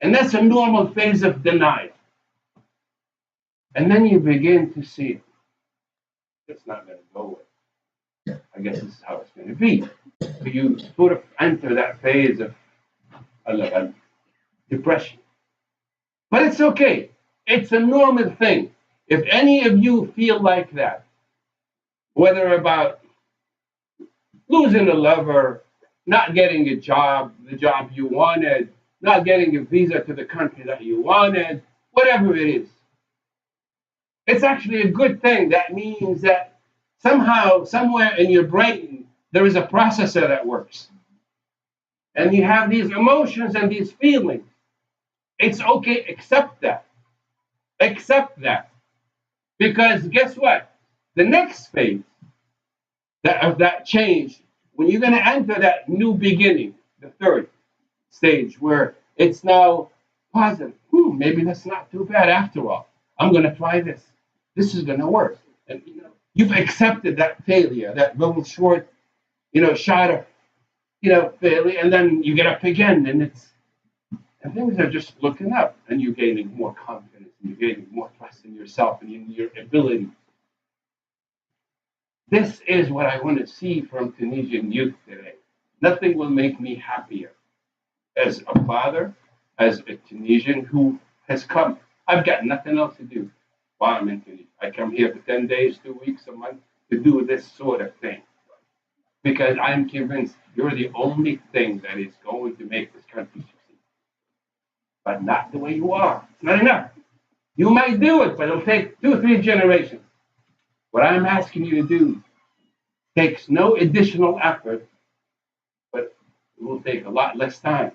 And that's a normal phase of denial. And then you begin to see it's not going to go away. I guess this is how it's going to be. So you sort of enter that phase of depression. But it's okay. It's a normal thing. If any of you feel like that, whether about losing a lover, not getting a job, the job you wanted, not getting a visa to the country that you wanted, whatever it is, it's actually a good thing. That means that somehow, somewhere in your brain, there is a processor that works. And you have these emotions and these feelings. It's okay, accept that. Accept that. Because guess what? The next phase of that change, when you're going to enter that new beginning, the third stage, where it's now positive. Maybe that's not too bad after all. I'm going to try this. This is going to work. And you've accepted that failure, that little short, shot of, failure, and then you get up again, and things are just looking up, and you're gaining more confidence, and you're gaining more trust in yourself and in your ability. This is what I want to see from Tunisian youth today. Nothing will make me happier as a father, as a Tunisian who has come. I've got nothing else to do while I'm in Tunisia. I come here for 10 days, 2 weeks, a month to do this sort of thing. Because I'm convinced you're the only thing that is going to make this country succeed. But not the way you are. It's not enough. You might do it, but it'll take 2 or 3 generations. What I'm asking you to do takes no additional effort, but it will take a lot less time.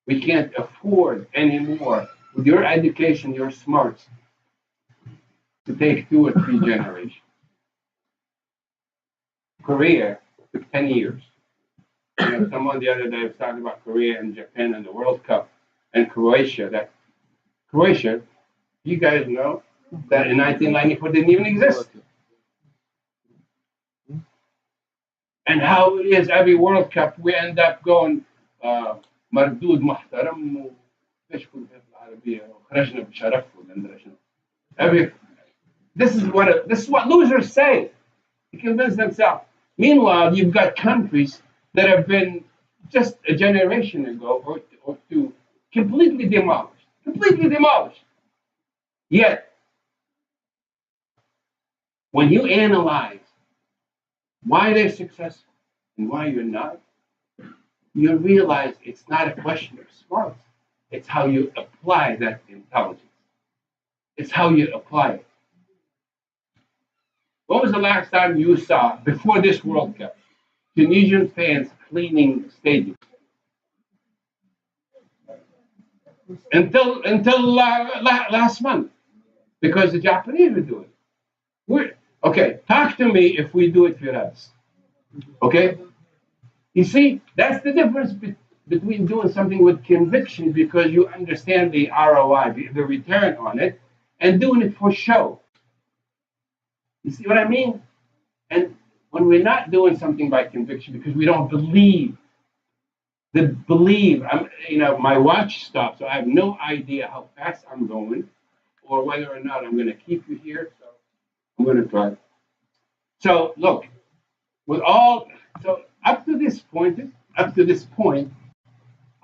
We can't afford anymore, with your education, your smarts, to take 2 or 3 generations. Korea took 10 years. Someone the other day was talking about Korea and Japan and the World Cup and Croatia. Croatia, you guys know that in 1994 didn't even exist. And how it is every World Cup we end up going مردود محترم وفيش كل في العربية وخرجنا بشرف ولا شنو. This is what losers say to convince themselves. Meanwhile, you've got countries that have been just a generation ago or two completely demolished. Yet, when you analyze why they're successful and why you're not, you realize it's not a question of smarts. It's how you apply that intelligence. It's how you apply it. When was the last time you saw, before this World Cup, Tunisian fans cleaning stadiums? Until last month, because the Japanese were doing it. Okay, talk to me if we do it for us. Okay? You see, that's the difference between doing something with conviction because you understand the ROI, the return on it, and doing it for show. You see what I mean? And when we're not doing something by conviction because we don't believe, my watch stopped, so I have no idea how fast I'm going or whether or not I'm going to keep you here. So I'm going to try. So look, up to this point,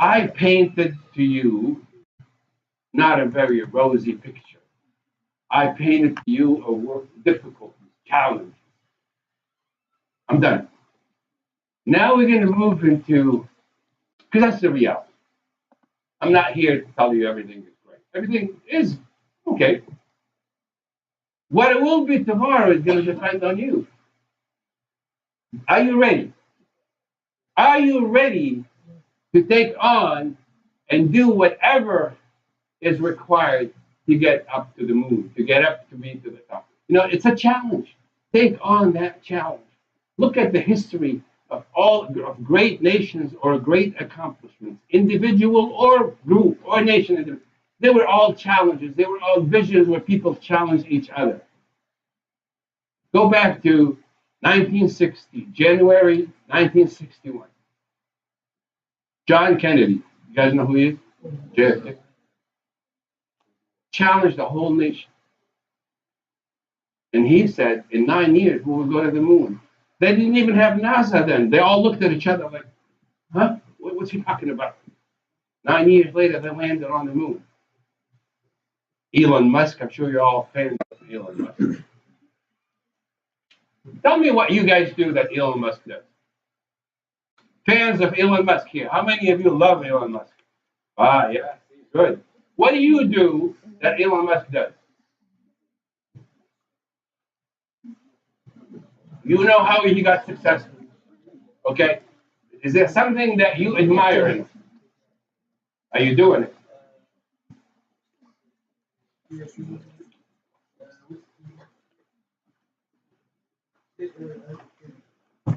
I painted to you not a very rosy picture. I painted to you a world of difficulties, challenges. I'm done. Now we're going to move into, because that's the reality. I'm not here to tell you everything is great. Everything is okay. What it will be tomorrow is going to depend on you. Are you ready? Are you ready to take on and do whatever is required to get up to the moon, to get up to be to the top? It's a challenge. Take on that challenge. Look at the history of all of great nations or great accomplishments, individual or group or nation. They were all challenges. They were all visions where people challenged each other. Go back to 1960, January 1961. John Kennedy, you guys know who he is? JFK. Challenged the whole nation. And he said, in 9 years, we will go to the moon. They didn't even have NASA then. They all looked at each other like, huh? What's he talking about? 9 years later, they landed on the moon. Elon Musk, I'm sure you're all fans of Elon Musk. Tell me what you guys do that Elon Musk does. Fans of Elon Musk here. How many of you love Elon Musk? Ah, yeah, good. What do you do that Elon Musk does? You know how he got successful. Okay? Is there something that you admire in him? Are you doing it?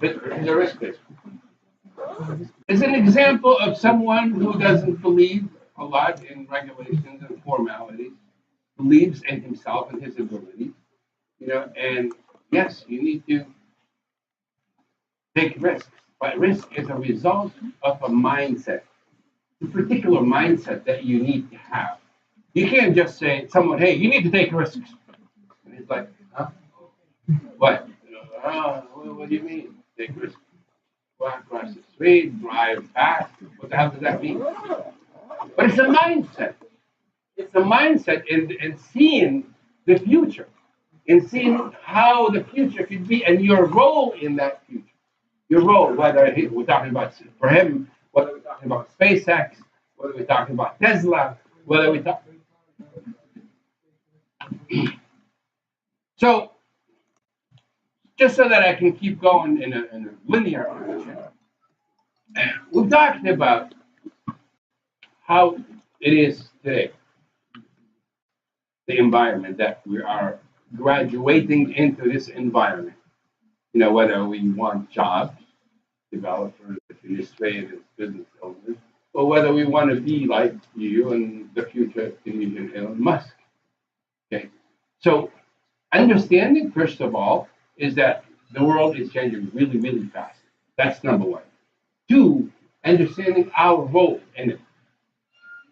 It's a risk taker. It's an example of someone who doesn't believe a lot in regulations and formalities, believes in himself and his abilities, and yes, you need to take risks, but risk is a result of a mindset, a particular mindset that you need to have. You can't just say to someone, hey, you need to take risks. And it's like, huh? What? What do you mean? Take risks. Walk across the street, drive fast. What the hell does that mean? But it's a mindset. It's a mindset in seeing the future, in seeing how the future could be and your role in that future. Your role, whether we're talking about, for him, whether we're talking about SpaceX, whether we're talking about Tesla, whether we talk. So, just so that I can keep going in a linear fashion, we've talked about how it is today, the environment that we are graduating into this environment. Whether we want jobs, developers, administrators, business owners, or whether we want to be like you and the future Tunisian Elon Musk. Okay, so understanding first of all is that the world is changing really, really fast. That's number one. Two, understanding our role in it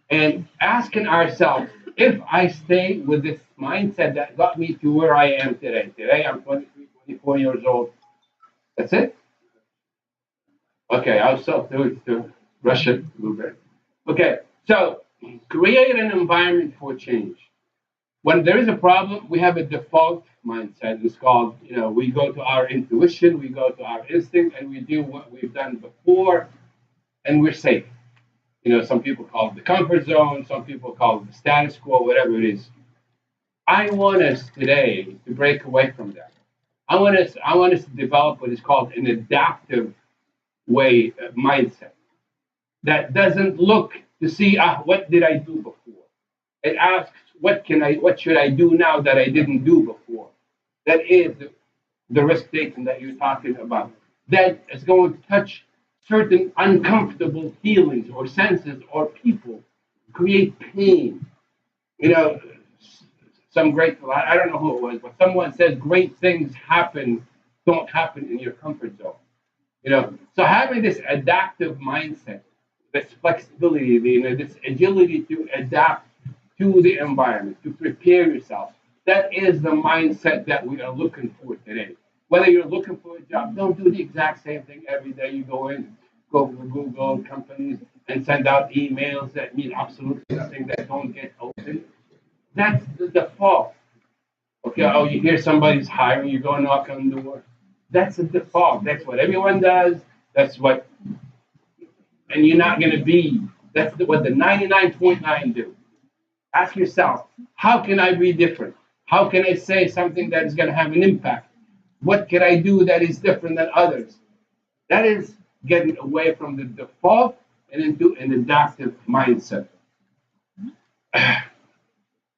and asking ourselves if I stay with this mindset that got me to where I am today. Today I'm 23, 24 years old. That's it. Okay, I'll stop to rush it a little bit. Okay, so create an environment for change. When there is a problem, we have a default mindset. It's called, we go to our intuition, we go to our instinct, and we do what we've done before, and we're safe. Some people call it the comfort zone, some people call it the status quo, whatever it is. I want us today to break away from that. I want us to develop what is called an adaptive way mindset that doesn't look to see what did I do before. It asks what should I do now that I didn't do before. That is the risk taking that you're talking about. That is going to touch certain uncomfortable feelings or senses or people, create pain. Some great, I don't know who it was, but someone said great things don't happen in your comfort zone. So having this adaptive mindset, this flexibility, this agility to adapt to the environment, to prepare yourself, that is the mindset that we are looking for today. Whether you're looking for a job, don't do the exact same thing every day. You go to Google companies and send out emails that mean absolutely nothing, that don't get open. That's the default. Okay, you hear somebody's hiring, you go knock on the door. That's a default. That's what everyone does. That's what, and you're not going to be. That's what the 99.9 do. Ask yourself, how can I be different? How can I say something that is going to have an impact? What can I do that is different than others? That is getting away from the default and into an adaptive mindset.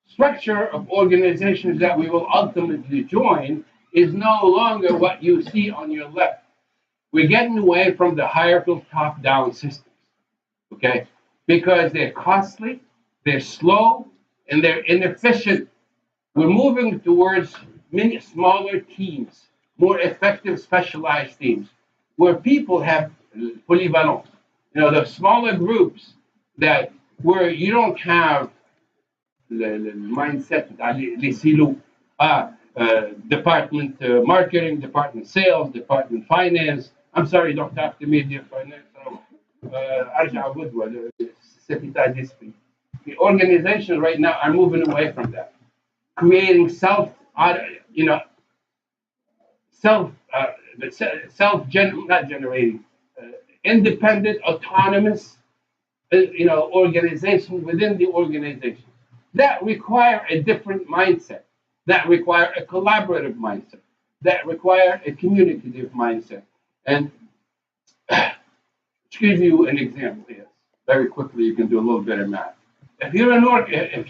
Structure of organizations that we will ultimately join is no longer what you see on your left. We're getting away from the hierarchical top-down systems, okay? Because they're costly, they're slow, and they're inefficient. We're moving towards many smaller teams, more effective specialized teams, where people have polyvalence. The smaller groups that where you don't have the mindset les silos. Department marketing, department sales, department finance. I'm sorry, don't talk to me, dear finance. أرجع غدوة cet état d'esprit. The organizations right now are moving away from that, creating self, not generating, independent, autonomous, organization within the organization that require a different mindset, that require a collaborative mindset, that require a communicative mindset. And to give you an example here, very quickly, you can do a little bit of math. If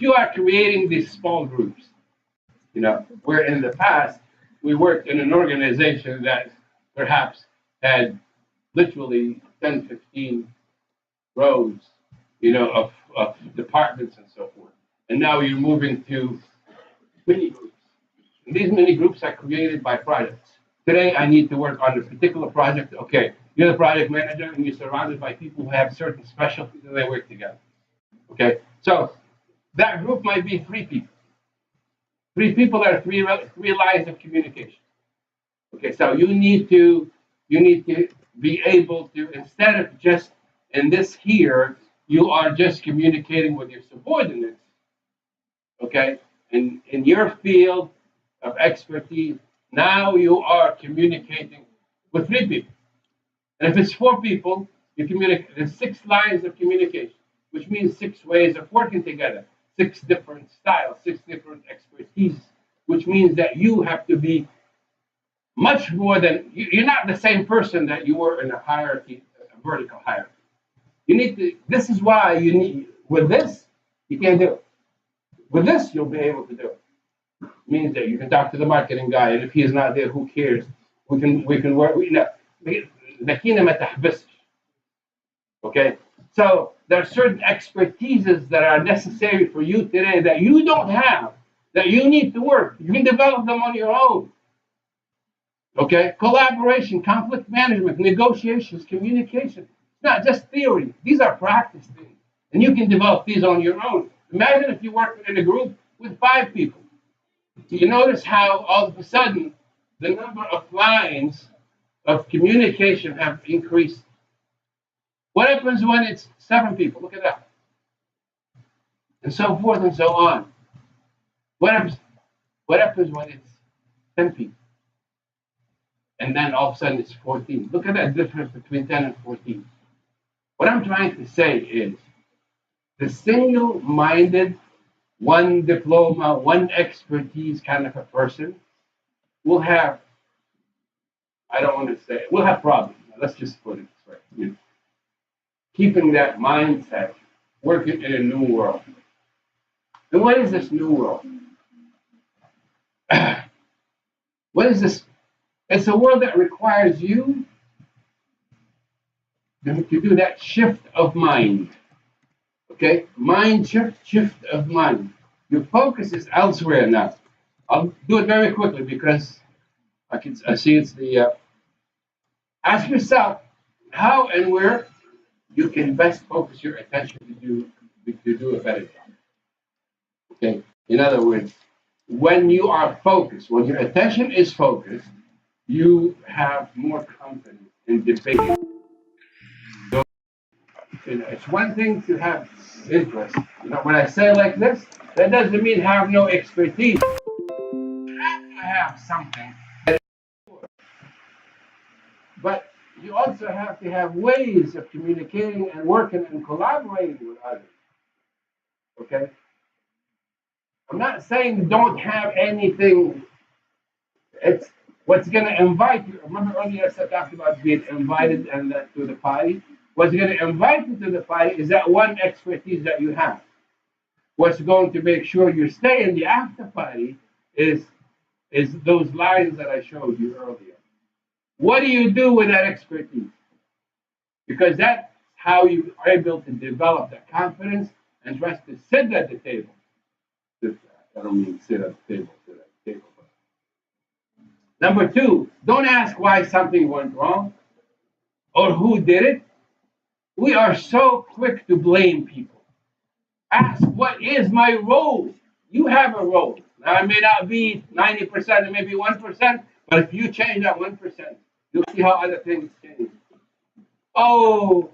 you are creating these small groups, where in the past we worked in an organization that perhaps had literally 10, 15 rows, of departments and so forth. And now you're moving to mini groups. And these mini groups are created by projects. Today, I need to work on a particular project. Okay, you're the project manager, and you're surrounded by people who have certain specialties, and they work together. Okay, so that group might be 3 people. 3 people are three lines of communication. Okay, so you need to be able to, instead of just in this here, you are just communicating with your subordinates. Okay, in your field of expertise, now you are communicating with 3 people. And if it's 4 people, you communicate. There's 6 lines of communication, which means 6 ways of working together, 6 different styles, 6 different expertise, which means that you have to be much more than you're not the same person that you were in a hierarchy, a vertical hierarchy. You need to. This is why you need. With this, you can't do it. With this, you'll be able to do it. Means that you can talk to the marketing guy, and if he is not there, who cares? We can work. لكن ما تحبسش. Okay, so there are certain expertises that are necessary for you today that you don't have, that you need to work. You can develop them on your own. Okay, collaboration, conflict management, negotiations, communication. It's not just theory. These are practice things, and you can develop these on your own. Imagine if you work in a group with 5 people. You notice how all of a sudden the number of lines of communication have increased. What happens when it's 7 people? Look at that. And so forth and so on. What happens when it's 10 people? And then all of a sudden it's 14. Look at that difference between 10 and 14. What I'm trying to say is the single-minded, one diploma, one expertise kind of a person will have, I don't want to say, we'll have problems. Let's just put it this way. Keeping that mindset, working in a new world. And what is this new world? What is this? It's a world that requires you to do that shift of mind. Okay? Mind shift of mind. Your focus is elsewhere now. I'll do it very quickly because I see it's the. Ask yourself how and where you can best focus your attention to do a better job. Okay? In other words, when you are focused, when your attention is focused, you have more confidence in debating. So, it's one thing to have interest. When I say like this, that doesn't mean have no expertise. You have to have something. also have to have ways of communicating and working and collaborating with others. Okay? I'm not saying don't have anything. It's what's going to invite you. Remember earlier I talked about being invited and to the party? What's going to invite you to the party is that one expertise that you have. What's going to make sure you stay in the after party is those lines that I showed you earlier. What do you do with that expertise? Because that's how you are able to develop that confidence and trust to sit at the table. I don't mean sit at the table, sit at the table. Number two, don't ask why something went wrong or who did it. We are so quick to blame people. Ask, what is my role? You have a role. Now, it may not be 90%, it may be 1%, but if you change that 1%, you'll see how other things change. Oh,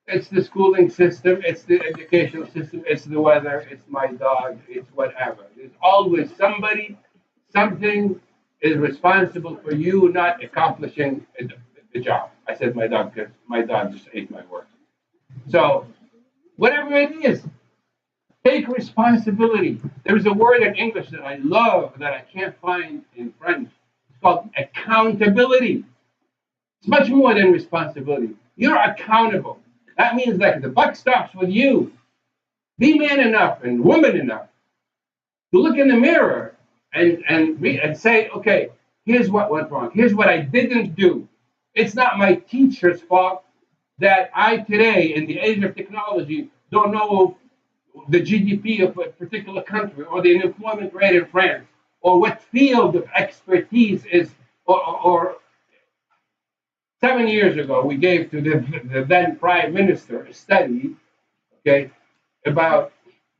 it's the schooling system, it's the educational system, it's the weather, it's my dog, it's whatever. There's always somebody, something is responsible for you not accomplishing the job. I said my dog because my dog just ate my work. So, whatever it is, take responsibility. There's a word in English that I love that I can't find in French. It's called accountability. It's much more than responsibility. You're accountable. That means like the buck stops with you. Be man enough and woman enough to look in the mirror and say, okay, here's what went wrong. Here's what I didn't do. It's not my teacher's fault that I today, in the age of technology, don't know the GDP of a particular country or the unemployment rate in France or what field of expertise is or 7 years ago, we gave to the then Prime Minister a study, okay, about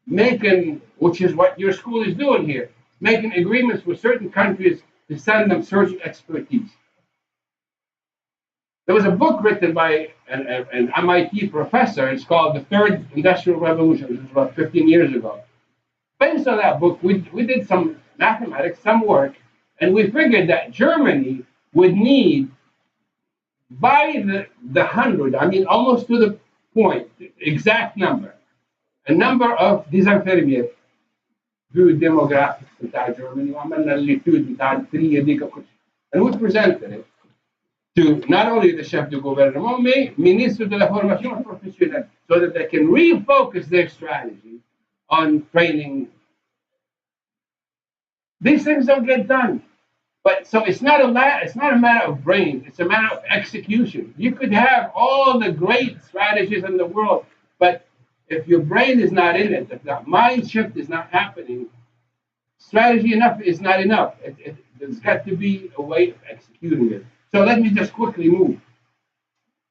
making, which is what your school is doing here, making agreements with certain countries to send them certain expertise. There was a book written by an MIT professor. It's called The Third Industrial Revolution. This was about 15 years ago. Based on that book, we did some mathematics, some work, and we figured that Germany would need, by the hundred, I mean almost to the point, exact number, a number of these infirmiers view demographics بتاع Germany وعملنا l'étude بتاع التريه دي كل شيء. And we presented it to not only the chef de gouvernement, mais ministre de la formation professionnelle, so that they can refocus their strategy on training. These things don't get done. But so it's not a matter of brains, it's a matter of execution. You could have all the great strategies in the world, but if your brain is not in it, if that mind shift is not happening, strategy enough is not enough. There's got to be a way of executing it. So let me just quickly move.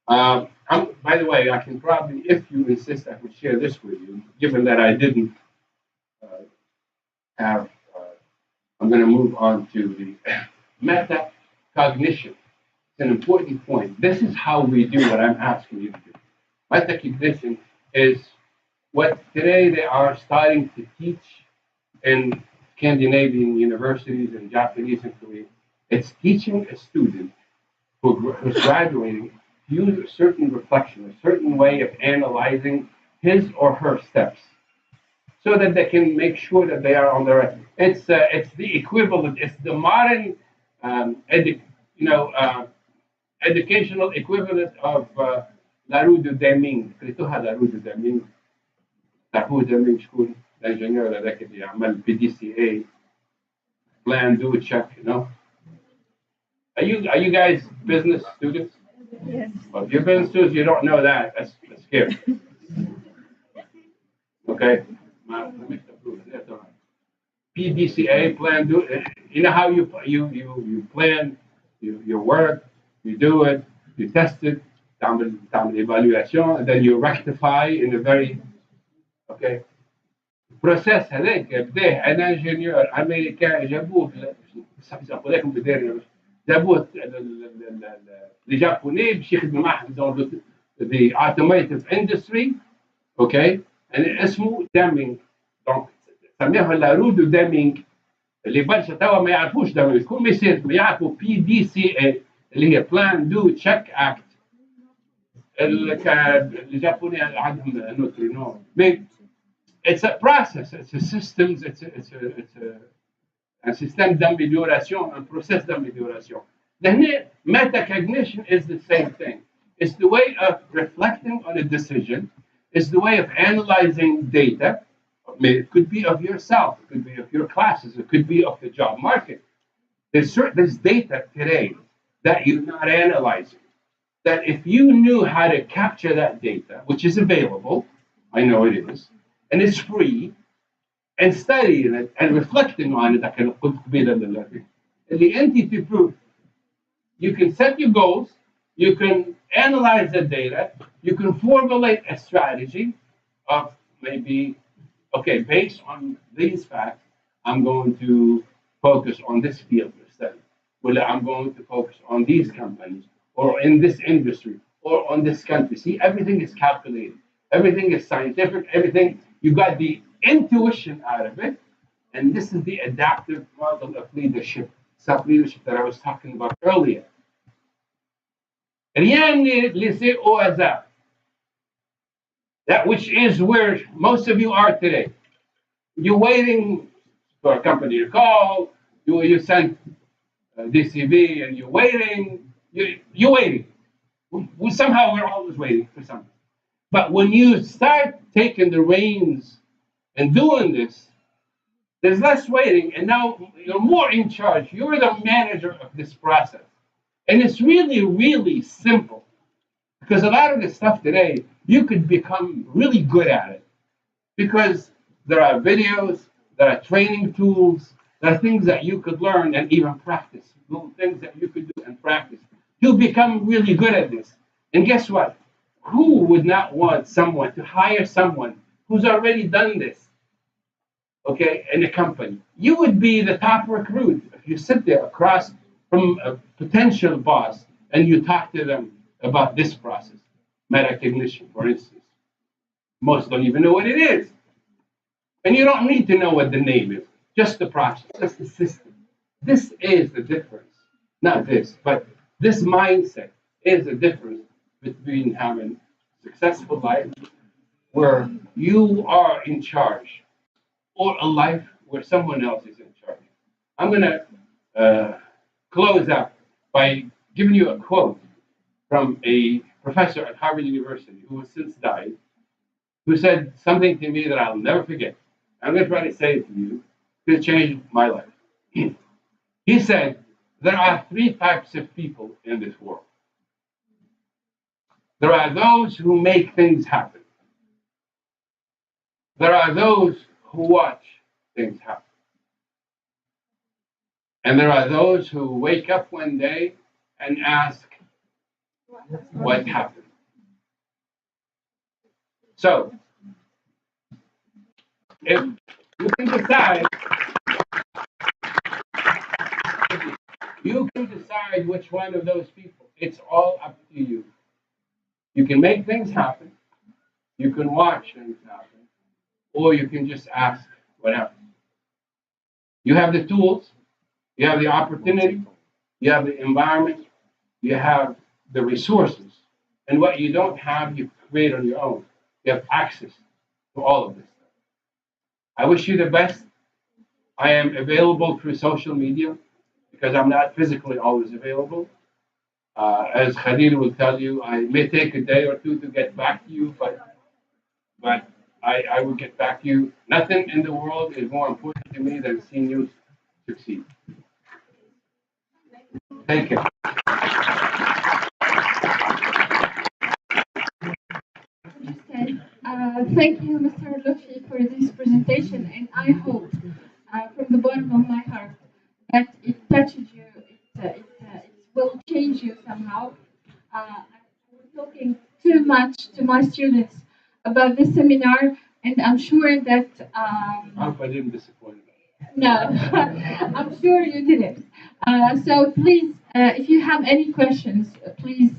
By the way, I can probably, if you insist, I could share this with you, given that I didn't have. I'm going to move on to the metacognition. It's an important point. This is how we do what I'm asking you to do. Metacognition is what today they are starting to teach in Scandinavian universities and Japanese and Korean. It's teaching a student who's graduating to use a certain reflection, a certain way of analyzing his or her steps, so that they can make sure that they are on the right. It's the equivalent. It's the modern educational equivalent of la rue de Deming. قريتوها la rue de Deming. La rue de Deming شكون الانجنيور هذاك اللي عمل PDCA plan do check, you know. Are you guys business students? Yes. Well, if you're business students, you don't know that. That's scary. Okay. PDCA plan do. You know how you plan your work, you do it, you test it, تعمل evaluation, and then you rectify in a very okay process. هذاك بداه un ingénieur américain جابوه يقول لكم بداري جابوه les japonais باش يخدموا معهم dans the automotive industry, okay, and اسمه Deming. Donc سميها لا رو دو ديمينغ. اللي برشا توا ما يعرفوش ديمينغ، كل ما يصير يعرفوا PDCA اللي هي plan, do, check, act. الجابونيين عندهم نوترينو. It's a process, it's a systems, un système d'amélioration, un process d'amélioration. Then metacognition is the same thing. It's the way of reflecting on a decision. It's the way of analyzing data. It could be of yourself, it could be of your classes, it could be of the job market. There's data today that you're not analyzing. That if you knew how to capture that data, which is available, I know it is, and it's free, and studying it and reflecting on it, the entity proof, you can set your goals, you can analyze the data, you can formulate a strategy of maybe, okay, based on these facts, I'm going to focus on this field of study. Well, I'm going to focus on these companies, or in this industry, or on this country. See, everything is calculated. Everything is scientific. Everything, you got the intuition out of it. And this is the adaptive model of leadership, self-leadership that I was talking about earlier. Rien n'est laissé au hasard. That which is where most of you are today. You're waiting for a company to call. You sent DCV and you're waiting. You're waiting. Somehow we're always waiting for something. But when you start taking the reins and doing this, there's less waiting, and now you're more in charge. You're the manager of this process. And it's really, really simple. Because a lot of this stuff today, you could become really good at it. Because there are videos, there are training tools, there are things that you could learn and even practice. Little things that you could do and practice. You'll become really good at this. And guess what? Who would not want someone to hire someone who's already done this? Okay, in a company. You would be the top recruit if you sit there across from a potential boss and you talk to them about this process, metacognition, for instance. Most don't even know what it is. And you don't need to know what the name is, just the process, just the system. This is the difference. Not this, but this mindset is the difference between having a successful life where you are in charge or a life where someone else is in charge. I'm going to close up by giving you a quote from a professor at Harvard University who has since died, who said something to me that I'll never forget. I'm going to try to say it to you. It changed my life. He said, there are three types of people in this world. There are those who make things happen. There are those who watch things happen. And there are those who wake up one day and ask, what happened? So, if you can decide, which one of those people. It's all up to you. You can make things happen. You can watch things happen. Or you can just ask what happened. You have the tools. You have the opportunity. You have the environment. You have the resources. And what you don't have, you create on your own. You have access to all of this stuff. I wish you the best. I am available through social media because I'm not physically always available. As Khalil will tell you, I may take a day or two to get back to you, but I will get back to you. Nothing in the world is more important to me than seeing you succeed. Take care. Thank you, Mr. Lotfi, for this presentation, and I hope from the bottom of my heart that it touches you, it will change you somehow. I'm talking too much to my students about this seminar, and I'm sure that. I hope I didn't disappoint you. No, I'm sure you didn't. So please, if you have any questions, please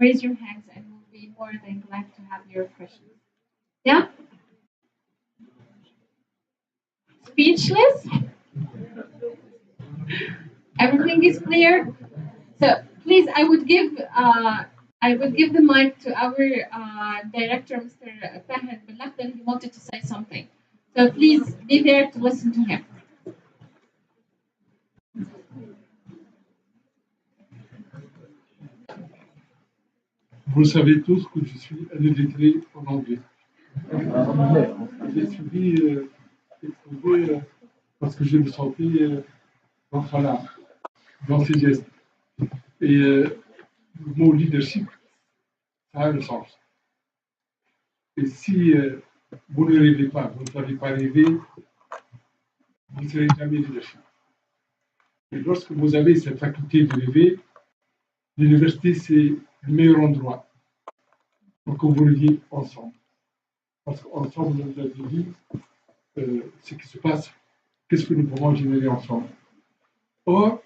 raise your hands, and we'll be more than glad to have your questions. Yeah? Speechless? Everything is clear? So Please, I would give the mic to our director, Mr. Fahad Balakhdar. He wanted to say something. So please be there to listen to him. Vous savez tous que je suis un illettré en anglais. J'ai suivi l'exposé parce que je me sentais dans ces gestes. Et le mot leadership, ça a un sens. Et si vous ne rêvez pas, vous ne savez pas rêver, vous ne serez jamais leadership. Et lorsque vous avez cette faculté de rêver, l'université, c'est le meilleur endroit pour que vous leviez ensemble. Parce qu'ensemble, vous avez dit ce qui se passe, qu'est-ce que nous pouvons générer ensemble. Or,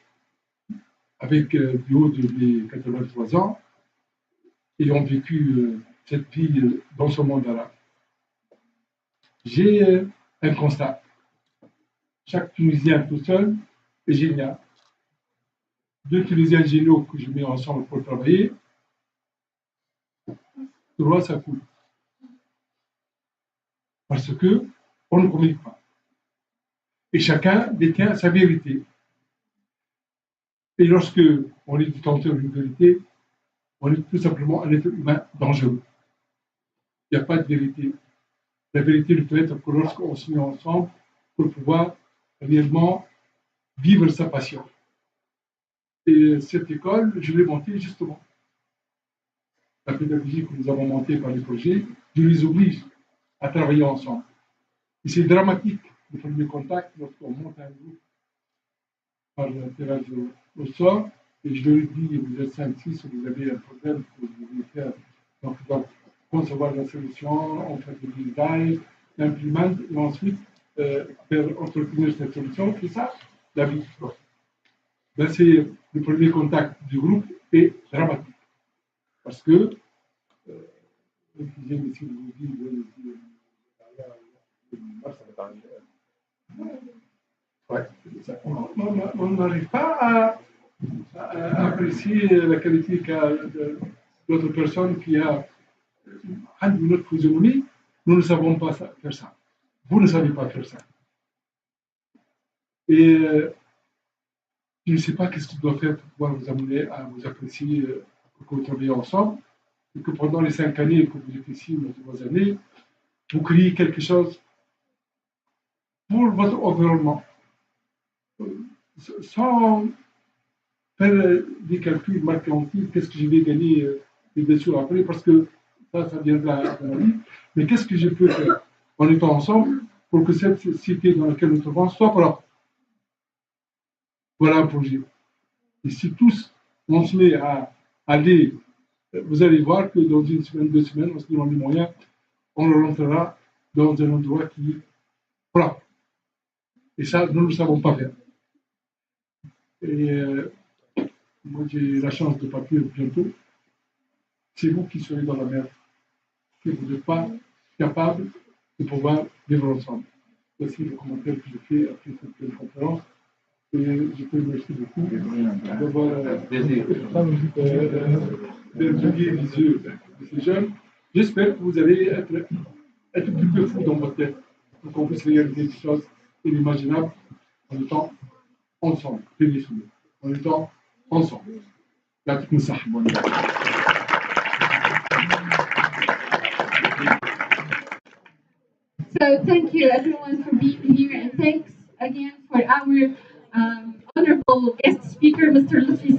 avec du haut de mes 83 ans, ayant vécu cette vie dans ce monde-là, j'ai un constat. Chaque Tunisien tout seul est génial. Deux Tunisiens géniaux que je mets ensemble pour travailler, droit ça coule. Parce que on ne communique pas. Et chacun détient sa vérité. Et lorsque on est détenteur d'une vérité, on est tout simplement un être humain dangereux. Il n'y a pas de vérité. La vérité ne peut être que lorsqu'on se met ensemble pour pouvoir réellement vivre sa passion. Et cette école, je l'ai montée justement. La pédagogie que nous avons montée par les projets, je les oblige à travailler ensemble. Et c'est dramatique le premier contact lorsqu'on monte un groupe par le tirage au sort. Et je leur dis, vous êtes 5-6, vous avez un problème que vous devez faire. Donc, concevoir la solution, on fait le design, l'implémente, et ensuite faire entretenir cette solution. Et ça, la vie. Ben, c'est le premier contact du groupe est dramatique. Parce que, on n'arrive pas à apprécier la qualité de l'autre personne qui a une autre physionomie. Nous ne savons pas faire ça. Vous ne savez pas faire ça. Et je ne sais pas qu'est-ce que je dois faire pour pouvoir vous amener à vous apprécier, pour que vous travaillez ensemble, et que pendant les 5 années que vous êtes ici, ou 3 années, vous créez quelque chose pour votre environnement, sans faire des calculs marquantifs, qu'est-ce que je vais gagner dessus après, parce que ça vient de la vie, mais qu'est-ce que je peux faire en étant ensemble pour que cette cité dans laquelle nous trouvons soit propre. Voilà un projet. Et si tous on se met à aller, vous allez voir que dans une semaine, 2 semaines, on se donne les moyens, on rentrera dans un endroit qui est propre. Et ça, nous ne savons pas faire. Et moi, j'ai la chance de partir bientôt. C'est vous qui serez dans la mer. Si vous n'êtes pas capable de pouvoir vivre ensemble. Voici le commentaire que je fais après cette conférence. Et je te remercie beaucoup d'avoir d'ouvrir les yeux de ces jeunes. J'espère que vous allez être un petit peu fou dans votre tête pour qu'on puisse réaliser des choses inimaginables en étant ensemble, en étant ensemble. So thank you everyone for being here, and thanks again for our honorable guest speaker, Mr. Lotfi.